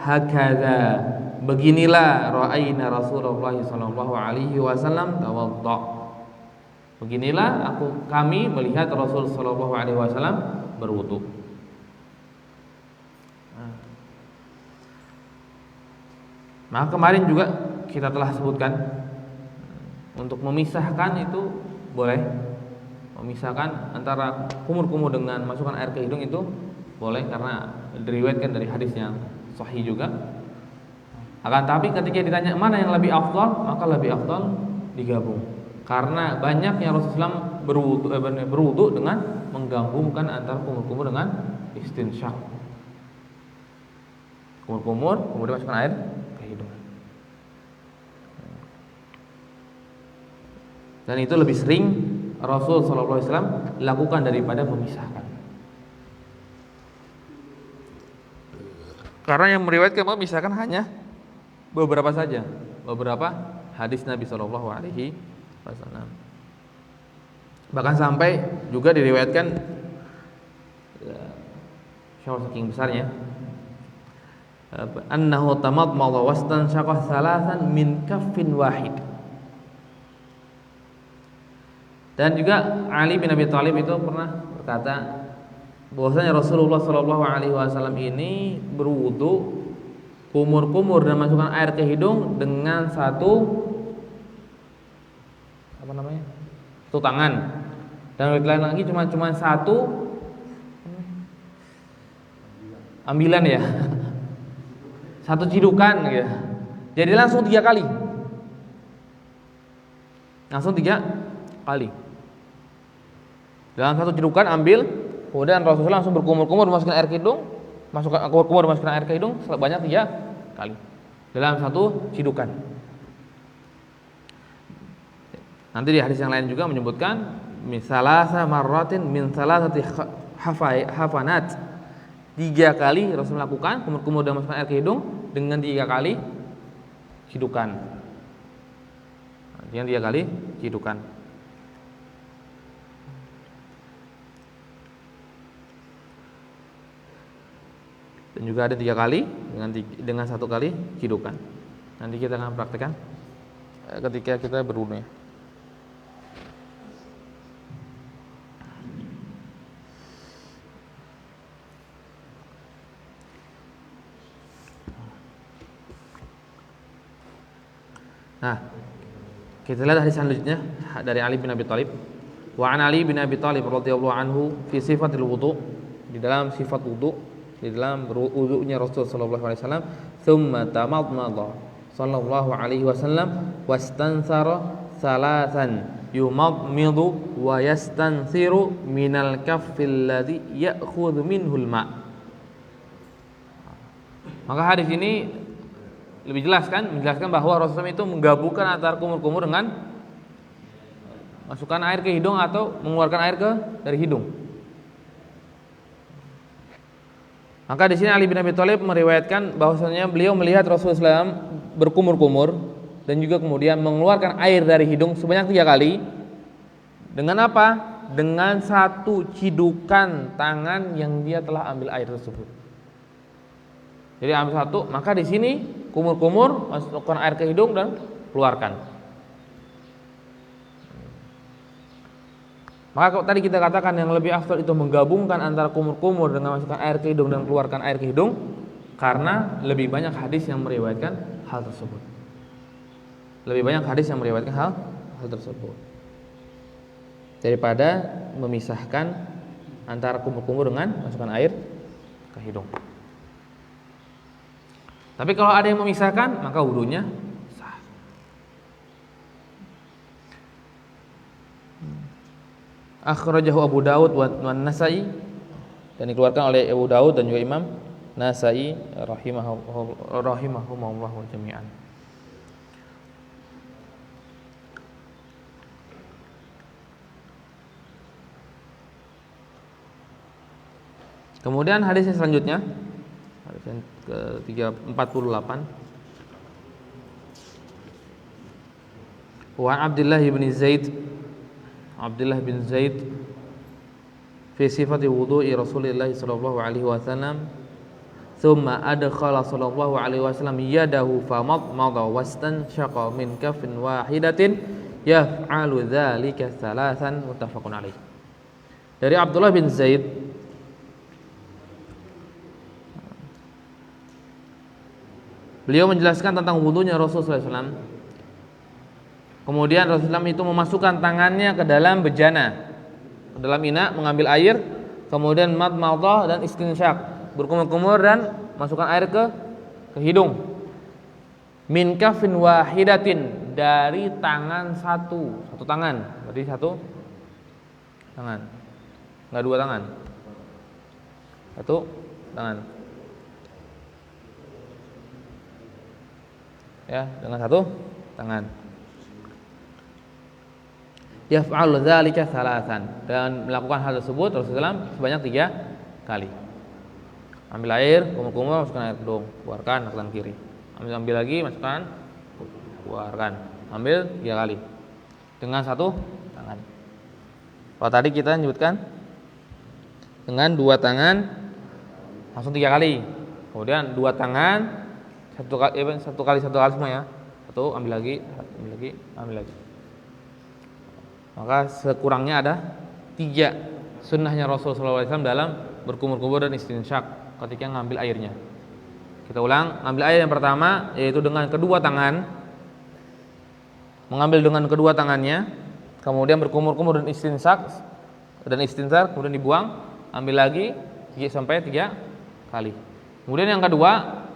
hakadza, beginilah ra'ayna Rasulullah sallallahu alaihi wasallam tawadda. Beginilah kami melihat Rasul sallallahu alaihi wasallam berwudu. Maka kemarin juga kita telah sebutkan Untuk memisahkan itu boleh. Memisahkan antara kumur-kumur dengan masukkan air ke hidung itu boleh karena diriwayatkan dari hadis yang sahih juga. Akan tapi ketika ditanya mana yang lebih afdal, maka lebih afdal digabung. Karena banyak yang Rasulullah berwudu dengan menggabungkan antara kumur-kumur dengan istinsyak. Kumur-kumur kemudian masukkan air ke hidung. Dan itu lebih sering Rasul sallallahu alaihi wasallam lakukan daripada memisahkan. Karena yang meriwayatkan memisahkan hanya beberapa saja, beberapa hadis Nabi sallallahu alaihi wasallam. Bahkan sampai juga diriwayatkan saking besarnya annahu tamadmada wastanshaqa thalathan min kaffin wahid. Dan juga Ali bin Abi Thalib itu pernah berkata bahwasanya Rasulullah Shallallahu Alaihi Wasallam ini berwudu kumur-kumur dan masukkan air ke hidung dengan satu tangan, dan lain lagi cuma satu ambilan ya, satu cidukan ya. Jadi langsung 3 kali, dalam satu cidukan ambil, kemudian Rasulullah langsung berkumur-kumur masukkan air ke hidung, masukkan air ke hidung sebanyak 3 kali dalam satu cidukan. Nanti di hadis yang lain juga menyebutkan misalasa marratin min salasati hafanat. 3 kali Rasul melakukan kumur-kumur dan masukkan air ke hidung dengan 3 kali cidukan. Dengan 3 kali cidukan. Dan juga ada 3 kali dengan 1 kali cidukan. Nanti kita akan praktekkan ketika kita berwudu ya. Nah, kita lihat hadis selanjutnya dari Ali bin Abi Thalib. Wa an Ali bin Abi Thalib radhiyallahu anhu fi sifatil wudu, di dalam sifat wudu, di dalam wudunya Rasul sallallahu alaihi wasallam, tsumma tamadmada sallallahu alaihi wasallam wastansara salasan yumadmidu wa yastansiru minal kaffil ladzi ya'khudhu minhul ma'. Maka hadis ini lebih jelas kan, menjelaskan bahwa Rasulullah itu menggabungkan antara kumur-kumur dengan masukkan air ke hidung atau mengeluarkan air dari hidung. Maka di sini Ali bin Abi Thalib meriwayatkan bahwasanya beliau melihat Rasulullah SAW berkumur-kumur dan juga kemudian mengeluarkan air dari hidung sebanyak 3 kali. Dengan apa? Dengan satu cidukan tangan yang dia telah ambil air tersebut. Jadi ambil satu, maka di sini kumur-kumur, masukkan air ke hidung dan keluarkan. Maka kalau tadi kita katakan yang lebih afdal itu menggabungkan antara kumur-kumur dengan masukkan air ke hidung dan keluarkan air ke hidung, karena lebih banyak hadis yang meriwayatkan hal tersebut. Lebih banyak hadis yang meriwayatkan hal tersebut daripada memisahkan antara kumur-kumur dengan masukkan air ke hidung. Tapi kalau ada yang memisahkan, maka wudunya sah. Akhrajahu Abu Daud wa Nasai, dan dikeluarkan oleh Abu Daud dan juga Imam Nasai rahimahumullah jami'an. Kemudian hadis yang selanjutnya, hadis yang ke-48, wa Abdullah bin Zaid fi sifati wudu'i Rasulillah sallallahu alaihi wasallam, thumma adkhala sallallahu alaihi wasallam yadahu famadmada wastanshaqa min kaffin wahidatin yaf'alu dzalika thalathan, muttafaqun alaih. Dari Abdullah bin Zaid, beliau menjelaskan tentang wudunya Rasulullah SAW. Kemudian Rasulullah itu memasukkan tangannya ke dalam bejana, ke dalam ina, mengambil air, kemudian madmadah dan istinsyak, berkumur-kumur dan masukkan air ke hidung. Min kafin wahidatin, dari tangan satu tangan, berarti satu tangan, nggak dua tangan, satu tangan, ya, dengan satu tangan. Yaf'al dzalika salasan, dan melakukan hal tersebut Rasulullah sebanyak 3 kali. Ambil air, kumur-kumur, masukkan air ke hidung, keluarkan ke tangan kiri. Ambil lagi, masukkan, keluarkan. Ambil 3 kali dengan satu tangan. Kalau tadi kita menyebutkan dengan 2 tangan langsung 3 kali. Kemudian 2 tangan satu kali semua ya. Satu, ambil lagi, ambil lagi. Maka sekurangnya ada 3 sunnahnya Rasulullah SAW dalam berkumur-kumur dan istinsyak ketika ngambil airnya. Kita ulang, ngambil air yang pertama yaitu dengan kedua tangan, mengambil dengan kedua tangannya, kemudian berkumur-kumur dan istinsyak, kemudian dibuang, ambil lagi sampai 3 kali. Kemudian yang kedua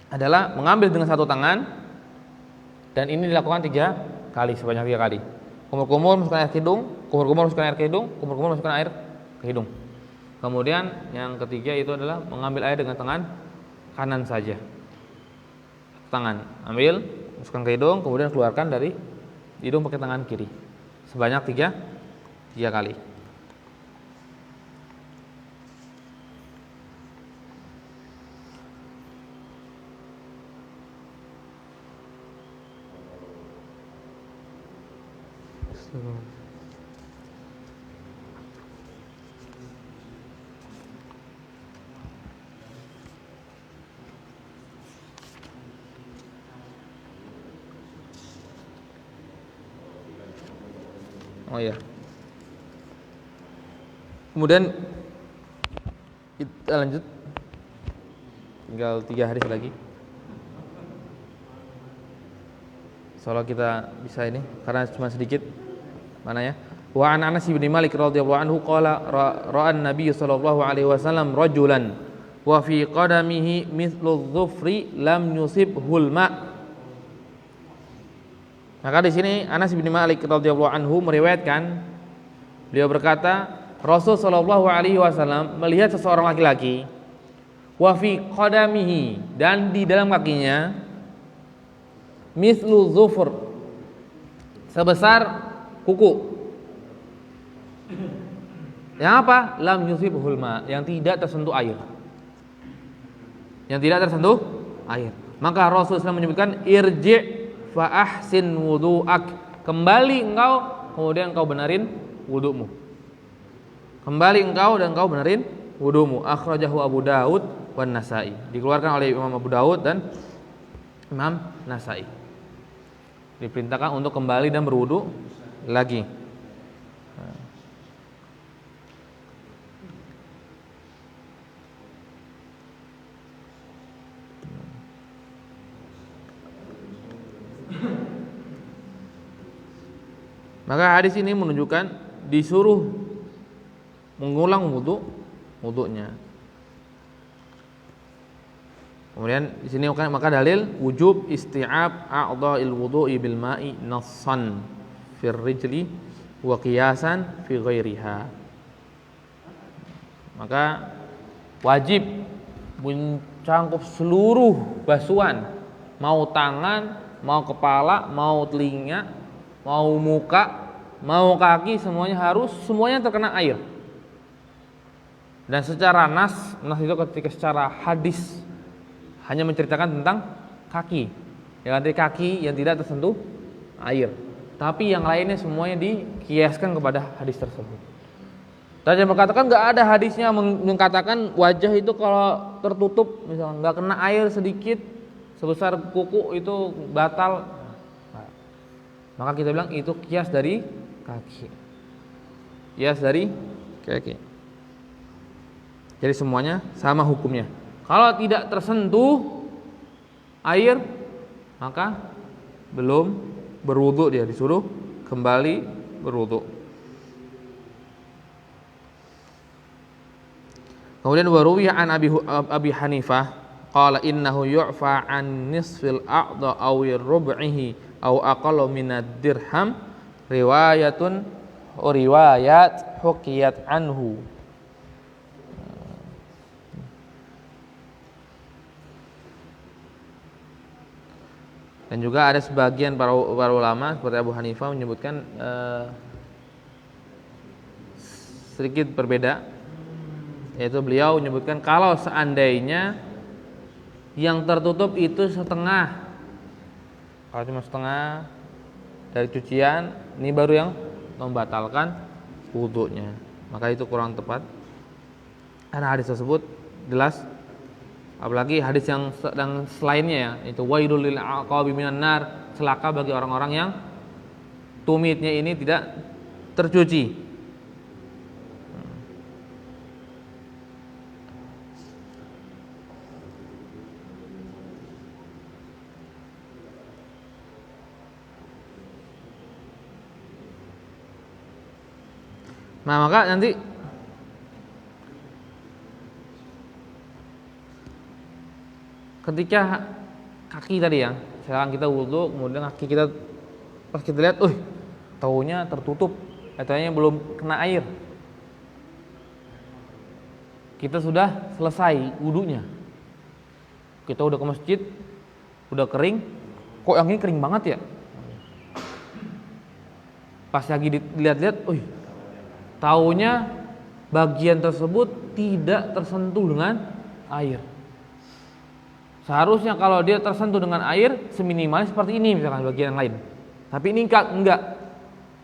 adalah mengambil dengan satu tangan, dan ini dilakukan 3 kali, sebanyak 3 kali. Kumur-kumur, masukkan air ke hidung, kumur-kumur, masukkan air ke hidung, kumur-kumur, masukkan air ke hidung. Kemudian yang ketiga itu adalah mengambil air dengan tangan kanan saja. Tangan, ambil, masukkan ke hidung, kemudian keluarkan dari hidung pakai tangan kiri. Sebanyak 3 kali. Oh ya. Kemudian kita lanjut. Tinggal 3 hari lagi. Soalnya kita bisa ini karena cuma sedikit. Mana ya? Wa an Anas bin Malik radhiyallahu anhu qala ra'an Nabi sallallahu alaihi wasallam rajulan wa fi qadamihi mithlu dhufri lam yusibhul ma'. Maka di sini Anas bin Malik radhiyallahu anhu meriwayatkan, beliau berkata, Rasul sallallahu alaihi wasallam melihat seseorang laki-laki wa fi qadamihi, dan di dalam kakinya mithlu dhufr, sebesar kuku. Yang apa? Lam yusibhul ma, yang tidak tersentuh air. Yang tidak tersentuh air. Maka Rasul SAW menyebutkan irji' fa ahsin wudu'ak, kembali engkau kemudian engkau benarin wudu'mu. Kembali engkau dan engkau benarin wudu'mu. Akhrajahu Abu Daud wan Nasa'i, dikeluarkan oleh Imam Abu Daud dan Imam Nasa'i. Diperintahkan untuk kembali dan berwudu lagi. Maka hadis ini menunjukkan disuruh mengulang wudunya. Kemudian di sini maka dalil wujub isti'ab a'dha'il wudu'i bil ma'i nassan fir rijli wa qiyasan fi ghairiha. Maka wajib mencangkup seluruh basuhan, mau tangan, mau kepala, mau telinga, mau muka, mau kaki, semuanya terkena air. Dan secara nas itu ketika secara hadis hanya menceritakan tentang kaki, yang dari kaki yang tidak tersentuh air. Tapi yang lainnya semuanya dikiaskan kepada hadis tersebut. Dan yang mengatakan nggak ada hadisnya mengatakan wajah itu kalau tertutup, misalnya nggak kena air sedikit sebesar kuku itu batal. Nah, maka kita bilang itu kias dari kaki. Kias dari kaki. Jadi semuanya sama hukumnya. Kalau tidak tersentuh air, maka belum berwudu, dia disuruh kembali berwudu. Kemudian waruwiya an Abi Hanifah qala innahu yu'fa an nisfil a'dha aw rub'ihi aw aqallu minad dirham riwayat hukiyat anhu. Dan juga ada sebagian para ulama seperti Abu Hanifah menyebutkan sedikit berbeda, yaitu beliau menyebutkan kalau seandainya yang tertutup itu setengah, kalau cuma setengah dari cucian, ini baru yang membatalkan wudunya, maka itu kurang tepat karena hadis tersebut jelas. Apalagi hadis yang selainnya ya, itu wailul lil aqabi minan nar, celaka bagi orang-orang yang tumitnya ini tidak tercuci. Nah, maka nanti ketika kaki tadi ya, sekarang kita wudu, kemudian kaki kita pas kita lihat, taunya tertutup, katanya belum kena air. Kita sudah selesai wudunya, kita udah ke masjid, udah kering, kok yang ini kering banget ya? Pas lagi dilihat-lihat, taunya bagian tersebut tidak tersentuh dengan air. Seharusnya kalau dia tersentuh dengan air seminimal seperti ini misalkan bagian yang lain. Tapi ini enggak.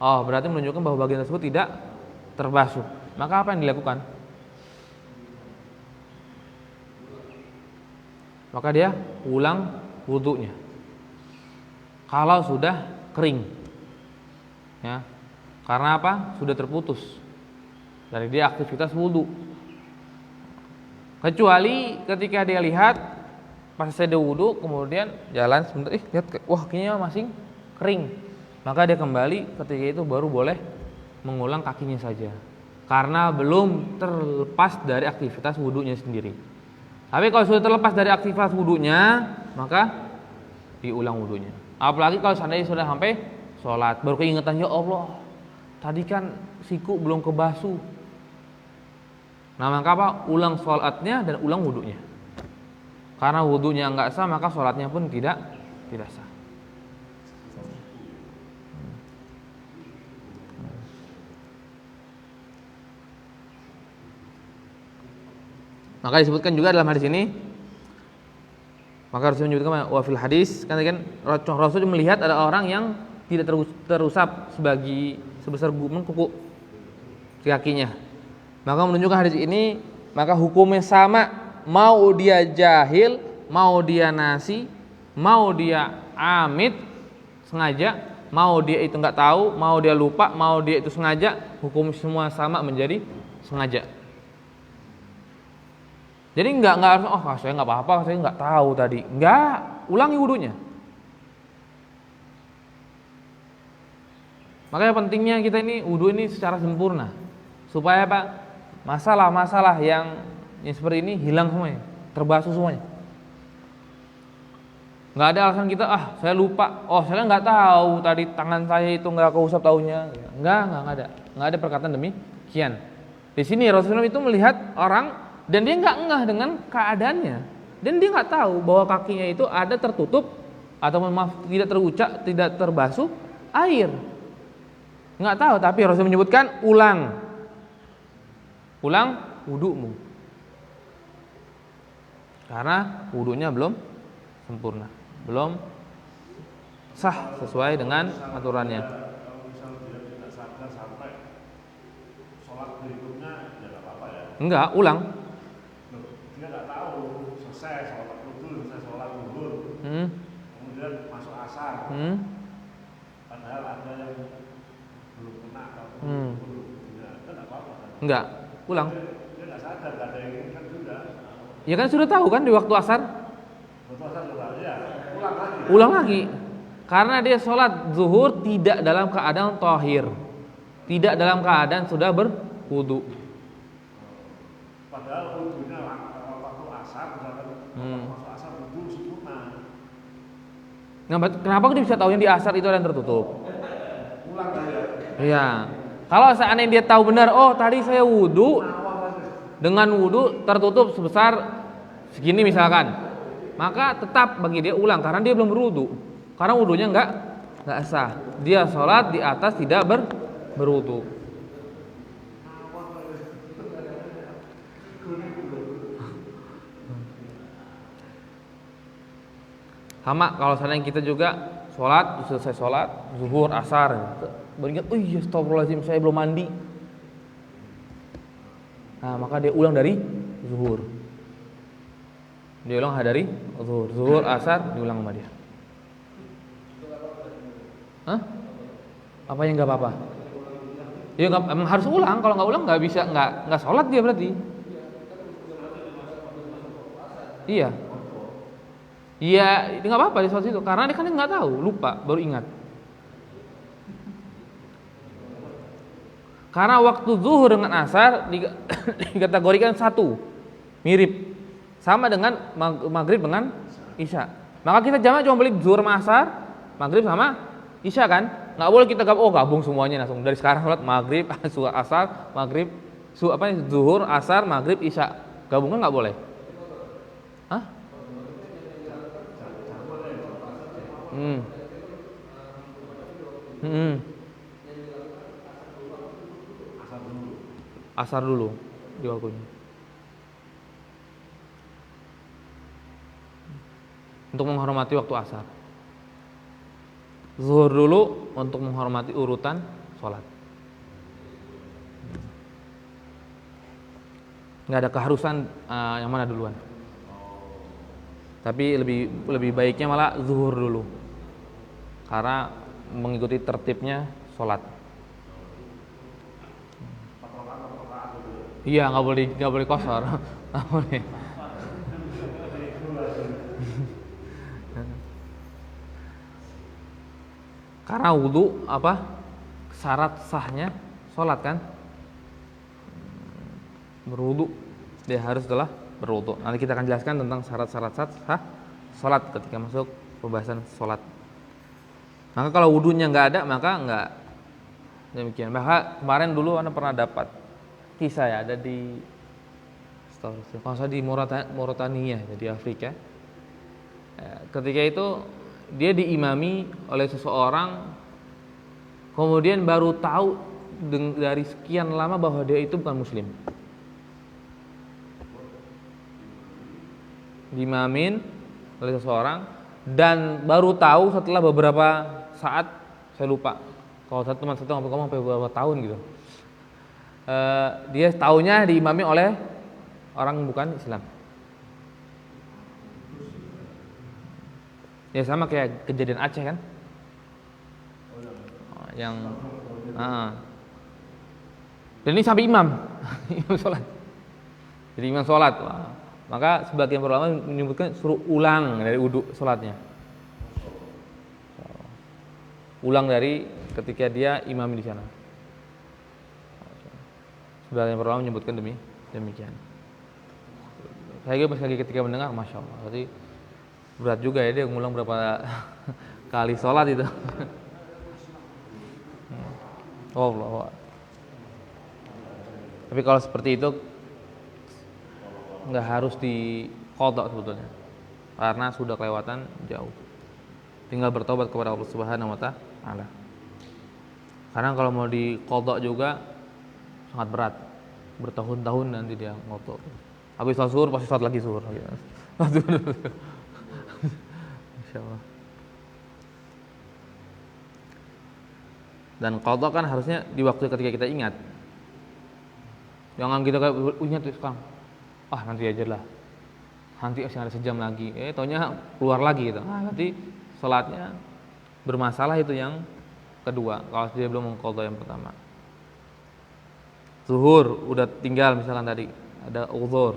Oh, berarti menunjukkan bahwa bagian tersebut tidak terbasuh. Maka apa yang dilakukan? Maka dia ulang wudunya. Kalau sudah kering. Ya. Karena apa? Sudah terputus dari dia aktivitas wudu. Kecuali ketika dia lihat pas saya wudu kemudian jalan sebentar, lihat, wah kakinya masih kering, maka dia kembali ketika itu baru boleh mengulang kakinya saja, karena belum terlepas dari aktivitas wudunya sendiri. Tapi kalau sudah terlepas dari aktivitas wudunya, maka diulang wudunya. Apalagi kalau seandainya sudah sampai sholat, baru keingetan, ya Allah, tadi kan siku belum kebasuh. Nah, maka apa? Ulang sholatnya dan ulang wudunya. Karena wudunya enggak sah, maka sholatnya pun tidak sah. Maka disebutkan juga dalam hadis ini, maka Rasul menyebutkan wa fil hadis, kan Rasul melihat ada orang yang tidak terusap sebesar kuku kakinya. Maka menunjukkan hadis ini, maka hukumnya sama. Mau dia jahil, mau dia nasi, mau dia amit sengaja, mau dia itu enggak tahu, mau dia lupa, mau dia itu sengaja, hukum semua sama menjadi sengaja. Jadi enggak harus, saya enggak apa-apa, saya enggak tahu tadi. Enggak, ulangi wudunya. Makanya pentingnya kita ini wudu ini secara sempurna. Supaya apa? Masalah-masalah yang seperti ini hilang semuanya, terbasuh semuanya. Nggak ada alasan kita, saya lupa, saya nggak tahu tadi tangan saya itu nggak keusap taunya. Nggak ada perkataan demikian. Di sini Rasulullah itu melihat orang dan dia nggak ngeh dengan keadaannya, dan dia nggak tahu bahwa kakinya itu ada tertutup atau tidak terucap, tidak terbasuh air. Nggak tahu, tapi Rasul menyebutkan ulang wudumu. Karena wudunya belum sempurna, belum sah sesuai dengan aturannya. Kalau misal dia tidak sadar sampai sholat berikutnya, ya nggak apa-apa ya? Enggak, ulang. Dia nggak tahu selesai sholat zuhur, kemudian masuk asar. Padahal ada yang belum kena atau belum, ya nggak apa-apa. Enggak, ulang. Dia nggak sadar, nggak ada yang inginkan juga. Ya kan sudah tahu kan di waktu asar. Waktu asar juga, ya ulang lagi. Ulang lagi. Karena dia sholat zuhur tidak dalam keadaan tahir, tidak dalam keadaan sudah berwudu. Padahal wudunya waktu asar, masuk asar wudu sempurna. Nah, kenapa dia bisa tahu yang di asar itu ada yang tertutup? Ulang aja. Iya. Kalau seandainya dia tahu benar, oh tadi saya wudu dengan wudu tertutup sebesar segini misalkan, maka tetap bagi dia ulang karena dia belum berwudu. Karena wudunya enggak sah. Dia sholat di atas tidak berwudu. Sama kalau seandainya kita juga sholat, selesai sholat zuhur, asar, beringat, oh iya astagfirullahaladzim saya belum mandi. Nah maka dia ulang dari zuhur. Dia ulang dari zuhur, asar diulang sama dia. Hah? Apa yang nggak apa-apa? Ya nggak, emang harus ulang. Kalau nggak ulang nggak bisa, nggak sholat dia berarti. Iya. Iya, itu nggak apa-apa di sholat itu. Karena dia kan nggak tahu, lupa, baru ingat. Karena waktu zuhur dengan asar dikategorikan satu, mirip, sama dengan maghrib dengan isya. Maka kita jamak cuma beli zuhur sama asar, maghrib sama isya kan? Nggak boleh kita gabung semuanya langsung dari sekarang sholat maghrib, asar, maghrib, zuhur, asar, maghrib, isya. Gabungan nggak boleh. Hah? Asar dulu di waktunya. Untuk menghormati waktu asar. Zuhur dulu untuk menghormati urutan sholat. Nggak ada keharusan yang mana duluan. Tapi lebih baiknya malah zuhur dulu. Karena mengikuti tertibnya sholat. Iya, nggak boleh kosor, nggak boleh. Karena wudu syarat sahnya sholat kan? Berwudu dia harus telah berwudu. Nanti kita akan jelaskan tentang syarat-syarat sah sholat ketika masuk pembahasan sholat. Maka kalau wudunya nggak ada maka nggak demikian. Maka kemarin dulu Anda pernah dapat kisah ya, ada di kalau saya di Mauritania, di Afrika. Ketika itu dia diimami oleh seseorang, kemudian baru tahu dari sekian lama bahwa dia itu bukan muslim. Diimamin oleh seseorang dan baru tahu setelah beberapa saat, saya lupa. Kalau satu teman satu ngomong sampai beberapa tahun gitu. Dia taunya diimami oleh orang bukan Islam. Ya sama kayak kejadian Aceh kan, yang dan ini sampai imam sholat. Jadi imam sholat, maka sebagian ulama menyebutkan suruh ulang dari wudu sholatnya, ulang dari ketika dia imam di sana. Sebagian ulama menyebutkan demikian. Saya juga lagi ketika mendengar, masya Allah, berarti berat juga ya dia ngulang berapa kali sholat itu. Allah. Tapi kalau seperti itu nggak harus diqadha sebetulnya, karena sudah kelewatan jauh. Tinggal bertobat kepada Allah Subhanahu wa taala. Karena kalau mau diqadha juga sangat berat, bertahun-tahun nanti dia ngotot. Habis sholat zuhur pasti sholat lagi zuhur. Insyaallah. Dan qadha kan harusnya di waktu ketika kita ingat. Jangan kita kayak ingat sekarang. Nanti aja lah. Nanti masih ada sejam lagi. Taunya keluar lagi gitu. Nanti salatnya bermasalah itu yang kedua kalau dia belum mengqadha yang pertama. Zuhur udah tinggal misalkan tadi ada uzur.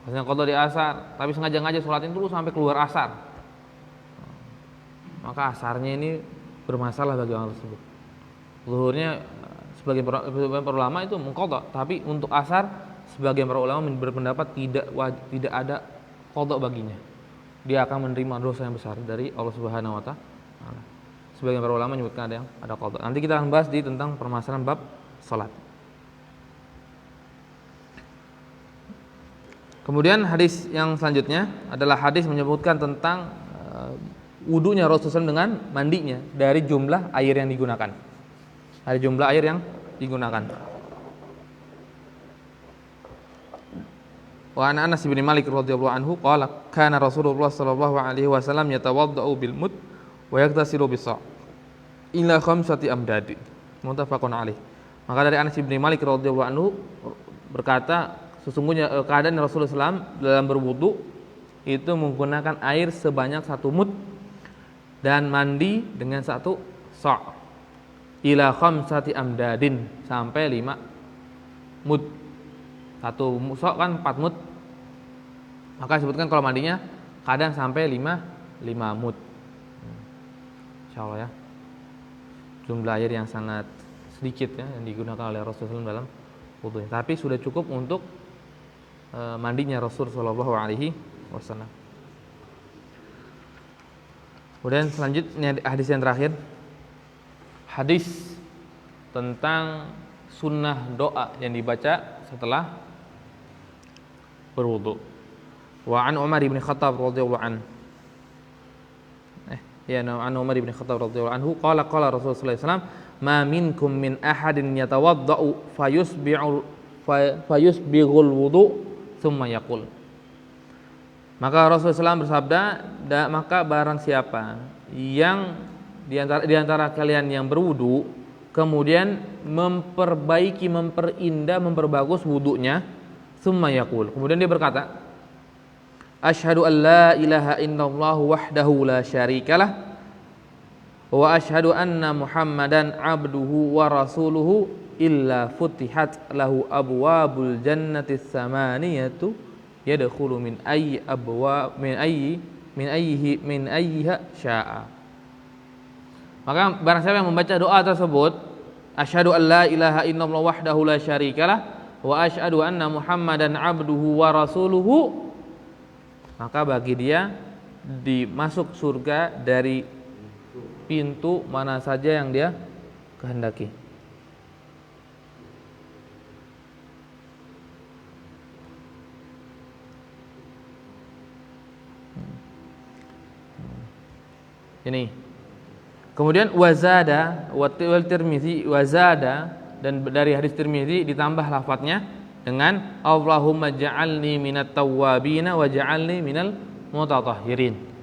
Maksudnya qadha di asar, tapi sengaja-ngaja sholatin dulu sampai keluar asar. maka asarnya ini bermasalah bagi orang tersebut. Zuhurnya sebagian para ulama itu mengqadha, tapi untuk asar sebagian para ulama berpendapat tidak ada qadha baginya. Dia akan menerima dosa yang besar dari Allah Subhanahu wa taala. Sebagian para ulama menyebutkan ada qadha. Nanti kita akan bahas tentang permasalahan bab salat. Kemudian hadis yang selanjutnya adalah hadis menyebutkan tentang wudunya Rasulullah SAW dengan mandinya dari jumlah air yang digunakan. Dari jumlah air yang digunakan. Wa an Anas bin Malik radhiyallahu anhu qala kana Rasulullah sallallahu alaihi wasallam yatawaddau bil mud wa yaghtasilu bis sa' ila khamsati amdad. Muttafaqun alaih. Maka dari Anas bin Malik radhiyallahu anhu berkata, sesungguhnya keadaan Rasulullah SAW dalam berwudu itu menggunakan air sebanyak 1 mud dan mandi dengan 1 sa' ila khamsati amdadin, sampai 5 mud. 1 sa' kan 4 mud. Maka disebutkan kalau mandinya kadang sampai 5 mud. Insyaallah ya. Jumlah air yang sangat sedikit ya yang digunakan oleh Rasulullah SAW dalam wudunya. Tapi sudah cukup untuk mandinya Rasul sallallahu alaihi wasallam. Kemudian selanjutnya hadis yang terakhir. Hadis tentang sunnah doa yang dibaca setelah berwudu. Wa an Umar bin Khattab radhiyallahu an. An Umar bin Khattab radhiyallahu anhu qala Rasulullah sallallahu alaihi wasallam ma minkum min ahadin yatawaddau fayusbighul wudu thumma yaqul. Maka Rasulullah SAW bersabda, maka barang siapa yang di antara kalian yang berwudu kemudian memperbaiki, memperindah, memperbagus wudunya, thumma yaqul, kemudian dia berkata, asyhadu an la ilaha illallah wahdahu la syarikalah wa asyhadu anna Muhammadan abduhu wa rasuluhu illa futihat lahu abwabul jannati tsamaniyatu yadkhulu min ayyiha syaa. Maka barang siapa yang membaca doa tersebut, asyhadu an la ilaha illallah wahdahu la syarikalah wa asyhadu anna Muhammadan abduhu wa rasuluhu, maka bagi dia dimasuk surga dari pintu mana saja yang dia kehendaki. Ini. Kemudian wazada wal Tirmizi wazada, dan dari hadis Tirmizi ditambah lafadznya dengan Allahumma ja'alni minat tawwabina wa ja'alni minal mutatahhirin.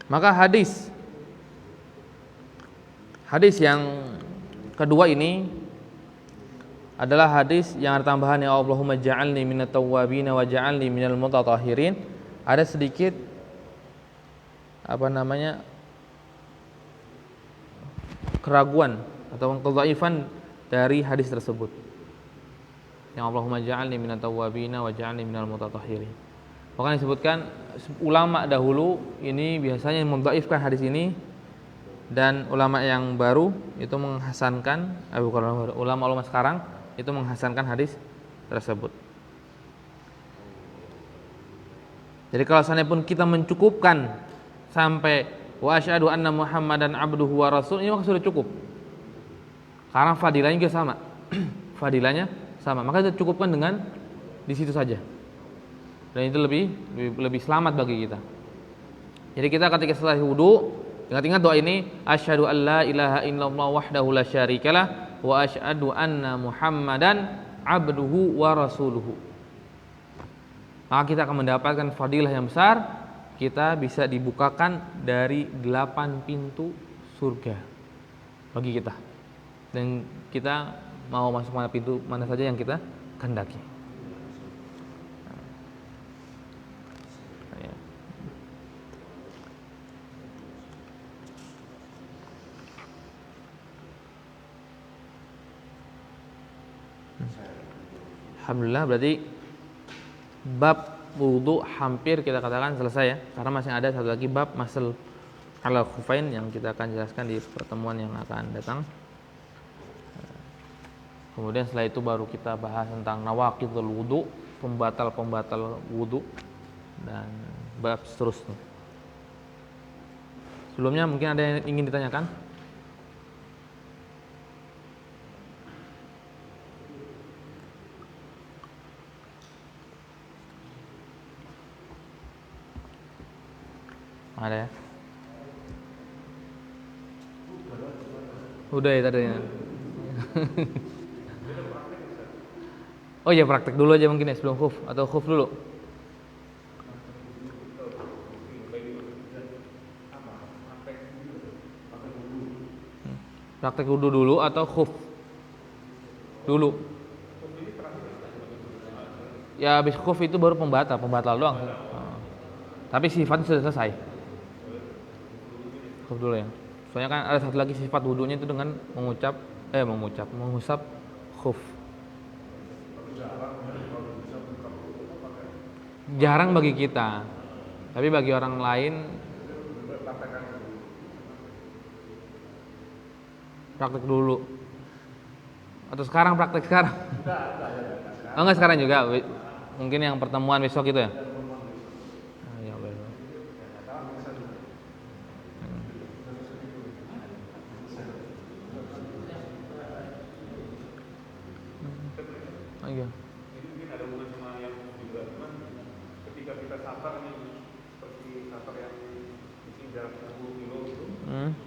Maka hadis yang kedua ini adalah hadis yang ada tambahan ya Allahumma ja'alni minat tawwabina wa ja'alni minal mutatahhirin. Ada sedikit keraguan atau kedhaifan dari hadis tersebut. Yang Allahumma ja'alni minat tawwabina wa ja'alni minal mutatahhirin. Maka disebutkan ulama dahulu ini biasanya mendhaifkan hadis ini, dan ulama yang baru itu menghasankan, ulama sekarang itu menghasankan hadis tersebut. Jadi kalau seandainya pun kita mencukupkan sampai wa asyhadu anna Muhammadan abduhu wa rasul, ini maka sudah cukup. Karena fadilahnya juga sama. Fadilahnya sama. Maka kita cukupkan dengan di situ saja. Dan itu lebih selamat bagi kita. Jadi kita ketika setelah wudu, ingat-ingat doa ini, asyhadu an la ilaha illallah wahdahu la syarikalah wa asyhadu anna Muhammadan abduhu wa rasuluhu. Maka kita akan mendapatkan fadilah yang besar. Kita bisa dibukakan dari 8 pintu surga bagi kita. Dan kita mau masuk pintu mana saja yang kita kehendaki. Alhamdulillah, berarti bab wudu hampir kita katakan selesai ya, karena masih ada satu lagi bab masal alal khufain yang kita akan jelaskan di pertemuan yang akan datang. Kemudian setelah itu baru kita bahas tentang nawaqidul wudu, pembatal-pembatal wudu, dan bab seterusnya. Sebelumnya mungkin ada yang ingin ditanyakan? Ada ya? Udah ya tadi ya. Oh ya, praktek dulu aja mungkin ya sebelum khuf, atau khuf dulu. Praktek wudu dulu atau khuf dulu? Ya habis khuf itu baru pembatal doang. Tapi sifatnya sudah selesai. Khuf dulu ya. Soalnya kan ada satu lagi sifat wudunya itu dengan mengusap khuf. Jarang bagi kita, tapi bagi orang lain praktek dulu. Atau sekarang praktek sekarang? Oh enggak sekarang juga, mungkin yang pertemuan besok itu ya? Ya boleh. Oh iya. Ini mungkin ada hubungan sama yang juga, cuman ketika kita safar nih, seperti safar yang isi jarak 10 kilo gitu,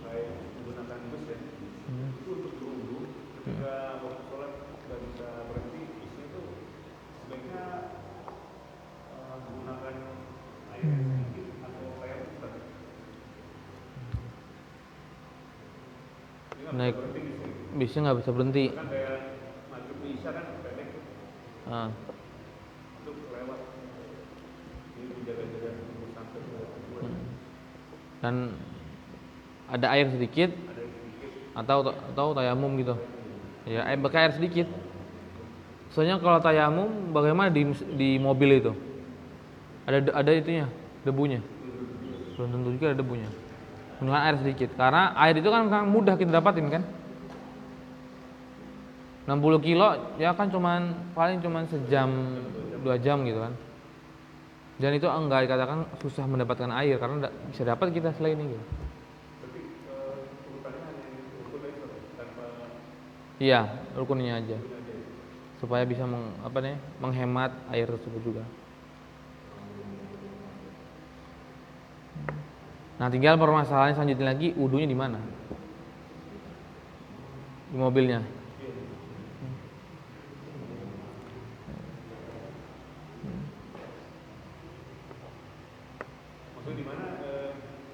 kayak menggunakan bus ya, itu untuk berwudu, ketika waktu sholat nggak bisa berhenti, isinya tuh sebaiknya menggunakan air sedikit atau air besar. Naik bisnya nggak bisa berhenti. Kan kayak maghrib isya kan pendek untuk lewat, jadi menjaga-jaga sampai dan ada air sedikit atau tayamum gitu ya, pakai air sedikit. Soalnya kalau tayamum bagaimana di mobil itu ada itunya, debunya, belum tentu juga ada debunya. Menggunakan air sedikit, karena air itu kan mudah kita dapatin kan. 60 kilo ya kan paling cuman sejam 2 jam gitu kan. Dan itu enggak dikatakan susah mendapatkan air, karena bisa dapat kita selain ini gitu. Iya, rukunnya aja. Supaya bisa menghemat air tersebut juga. Nah, tinggal permasalahan selanjutnya lagi, wudunya di mana? Di mobilnya.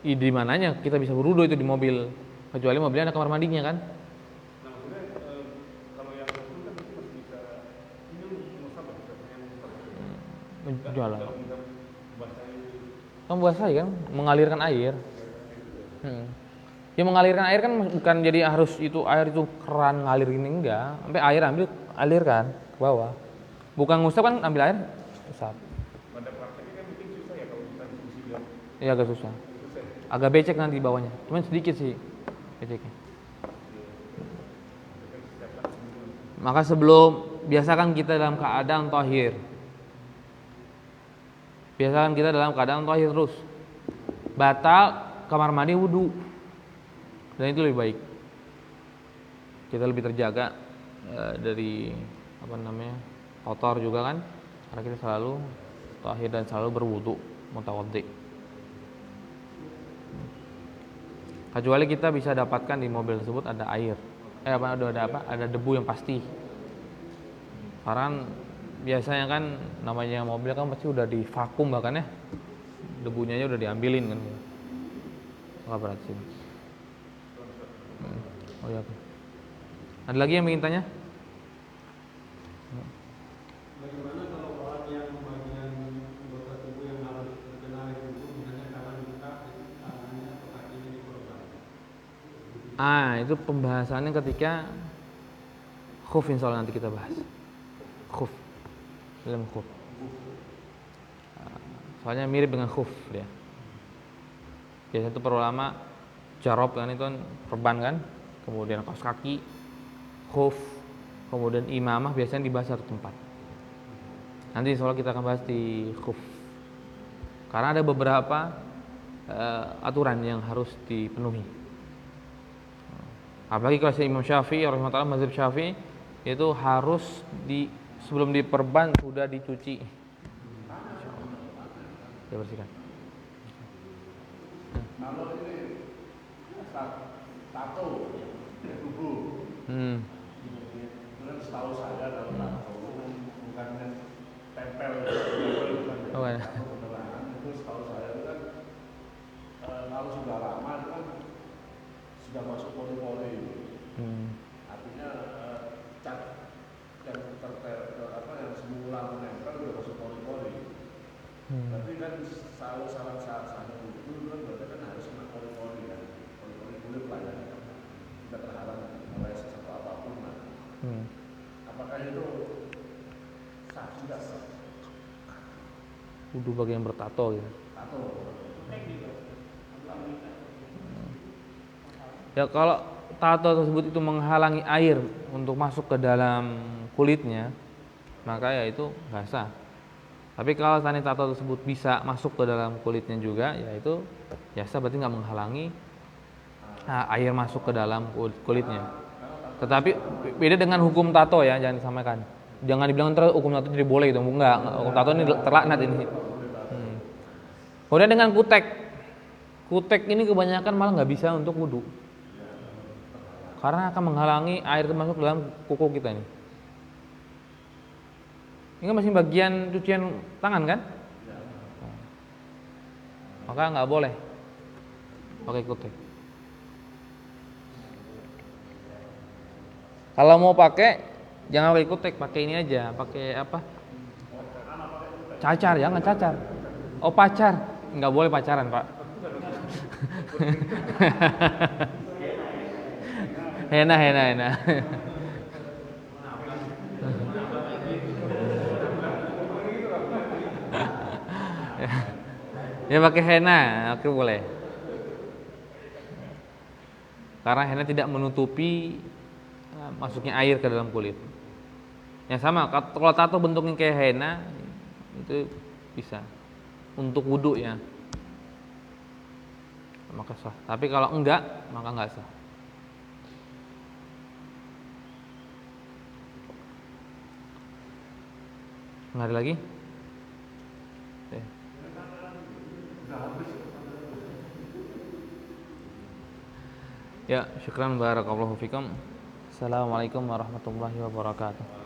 Di mananya kita bisa berwudu itu di mobil, kecuali mobilnya ada kamar mandinya kan. Nah maksudnya kalau yang itu kan masih bisa Jalan. Kamu basahi kan, mengalirkan air. Ya mengalirkan air kan bukan jadi harus itu air itu keran ngalir gini, enggak. Sampai air alirkan ke bawah. Bukan ngusap kan, ambil air, usap. Pada prakteknya kan mungkin susah ya kalau kita diskusi dia. Iya agak susah. Agak becek nanti di bawahnya. Cuman sedikit sih beceknya. Maka biasakan kita dalam keadaan tahir. Biasakan kita dalam keadaan tahir terus. Batal kamar mandi wudu. Dan itu lebih baik. Kita lebih terjaga dari kotor juga kan. Karena kita selalu tahir dan selalu berwudu mutawaddi. Kecuali kita bisa dapatkan di mobil tersebut ada air. Ada debu yang pasti. Karena biasanya kan namanya mobil kan pasti udah di vakum bahkan ya. Debunya aja udah diambilin kan. Enggak berat sih. Oh iya. Ada lagi yang ingin tanya? Bagaimana kalau orang yang bagian anggota tubuh yang harus terkena air itu, misalnya karena luka tangannya atau kakinya dikorban? Itu pembahasannya ketika khuf, insyaallah nanti kita bahas. Khuf. dalam khuf. Soalnya mirip dengan khuf dia. Biasanya itu para ulama jarob kan itu kan perban kan, kemudian kaos kaki, khuf, kemudian imamah biasanya dibahas satu tempat. Nanti insya Allah kita akan bahas di khuf. Karena ada beberapa aturan yang harus dipenuhi. Apalagi kalau Imam Syafi'i rahimahullah mazhab Syafi'i itu harus sebelum diperban sudah dicuci. Dia bersihkan. Kalau ini tato di tubuh, itu kan setahu saya kalau tato bukan tempel, Oh, ya. itu setahu saya itu kan kalau sudah lama itu kan sudah masuk pori-pori. Artinya cat yang yang semula menempel sudah masuk pori-pori. Tapi kan salah satu itu kan berarti kan harus kena pori-pori kan, pori-pori kulit lah ya. Tidak terhalang oleh sesuatu apapun lah. Apakah itu sah juga? Wudu bagi yang bertato gitu. Tato. Ya kalau tato tersebut itu menghalangi air untuk masuk ke dalam kulitnya, maka ya itu nggak sah. Tapi kalau tani tato tersebut bisa masuk ke dalam kulitnya juga, ya itu ya sah, berarti nggak menghalangi air masuk ke dalam kulitnya. Tetapi beda dengan hukum tato ya, jangan disampaikan. Jangan dibilang terus hukum tato jadi boleh gitu, enggak. Hukum tato ini terlaknat ini. Kemudian dengan kutek ini kebanyakan malah nggak bisa untuk wudu. Karena akan menghalangi air itu masuk dalam kuku kita ini. Ini masih bagian cucian tangan kan? Maka nggak boleh pakai kutek. Kalau mau pakai, jangan pakai kutek, pakai ini aja, pakai apa? Cacar, jangan cacar. Oh pacar, nggak boleh pacaran pak. Hena. Ya pakai henna, oke boleh. Karena henna tidak menutupi masuknya air ke dalam kulit. Yang sama, kalau tato bentuknya kayak henna itu bisa untuk wudu ya, maka sah. Tapi kalau enggak, maka enggak sah. Nggak ada lagi? Ya, syukran barakallahu fikum. Assalamualaikum warahmatullahi wabarakatuh.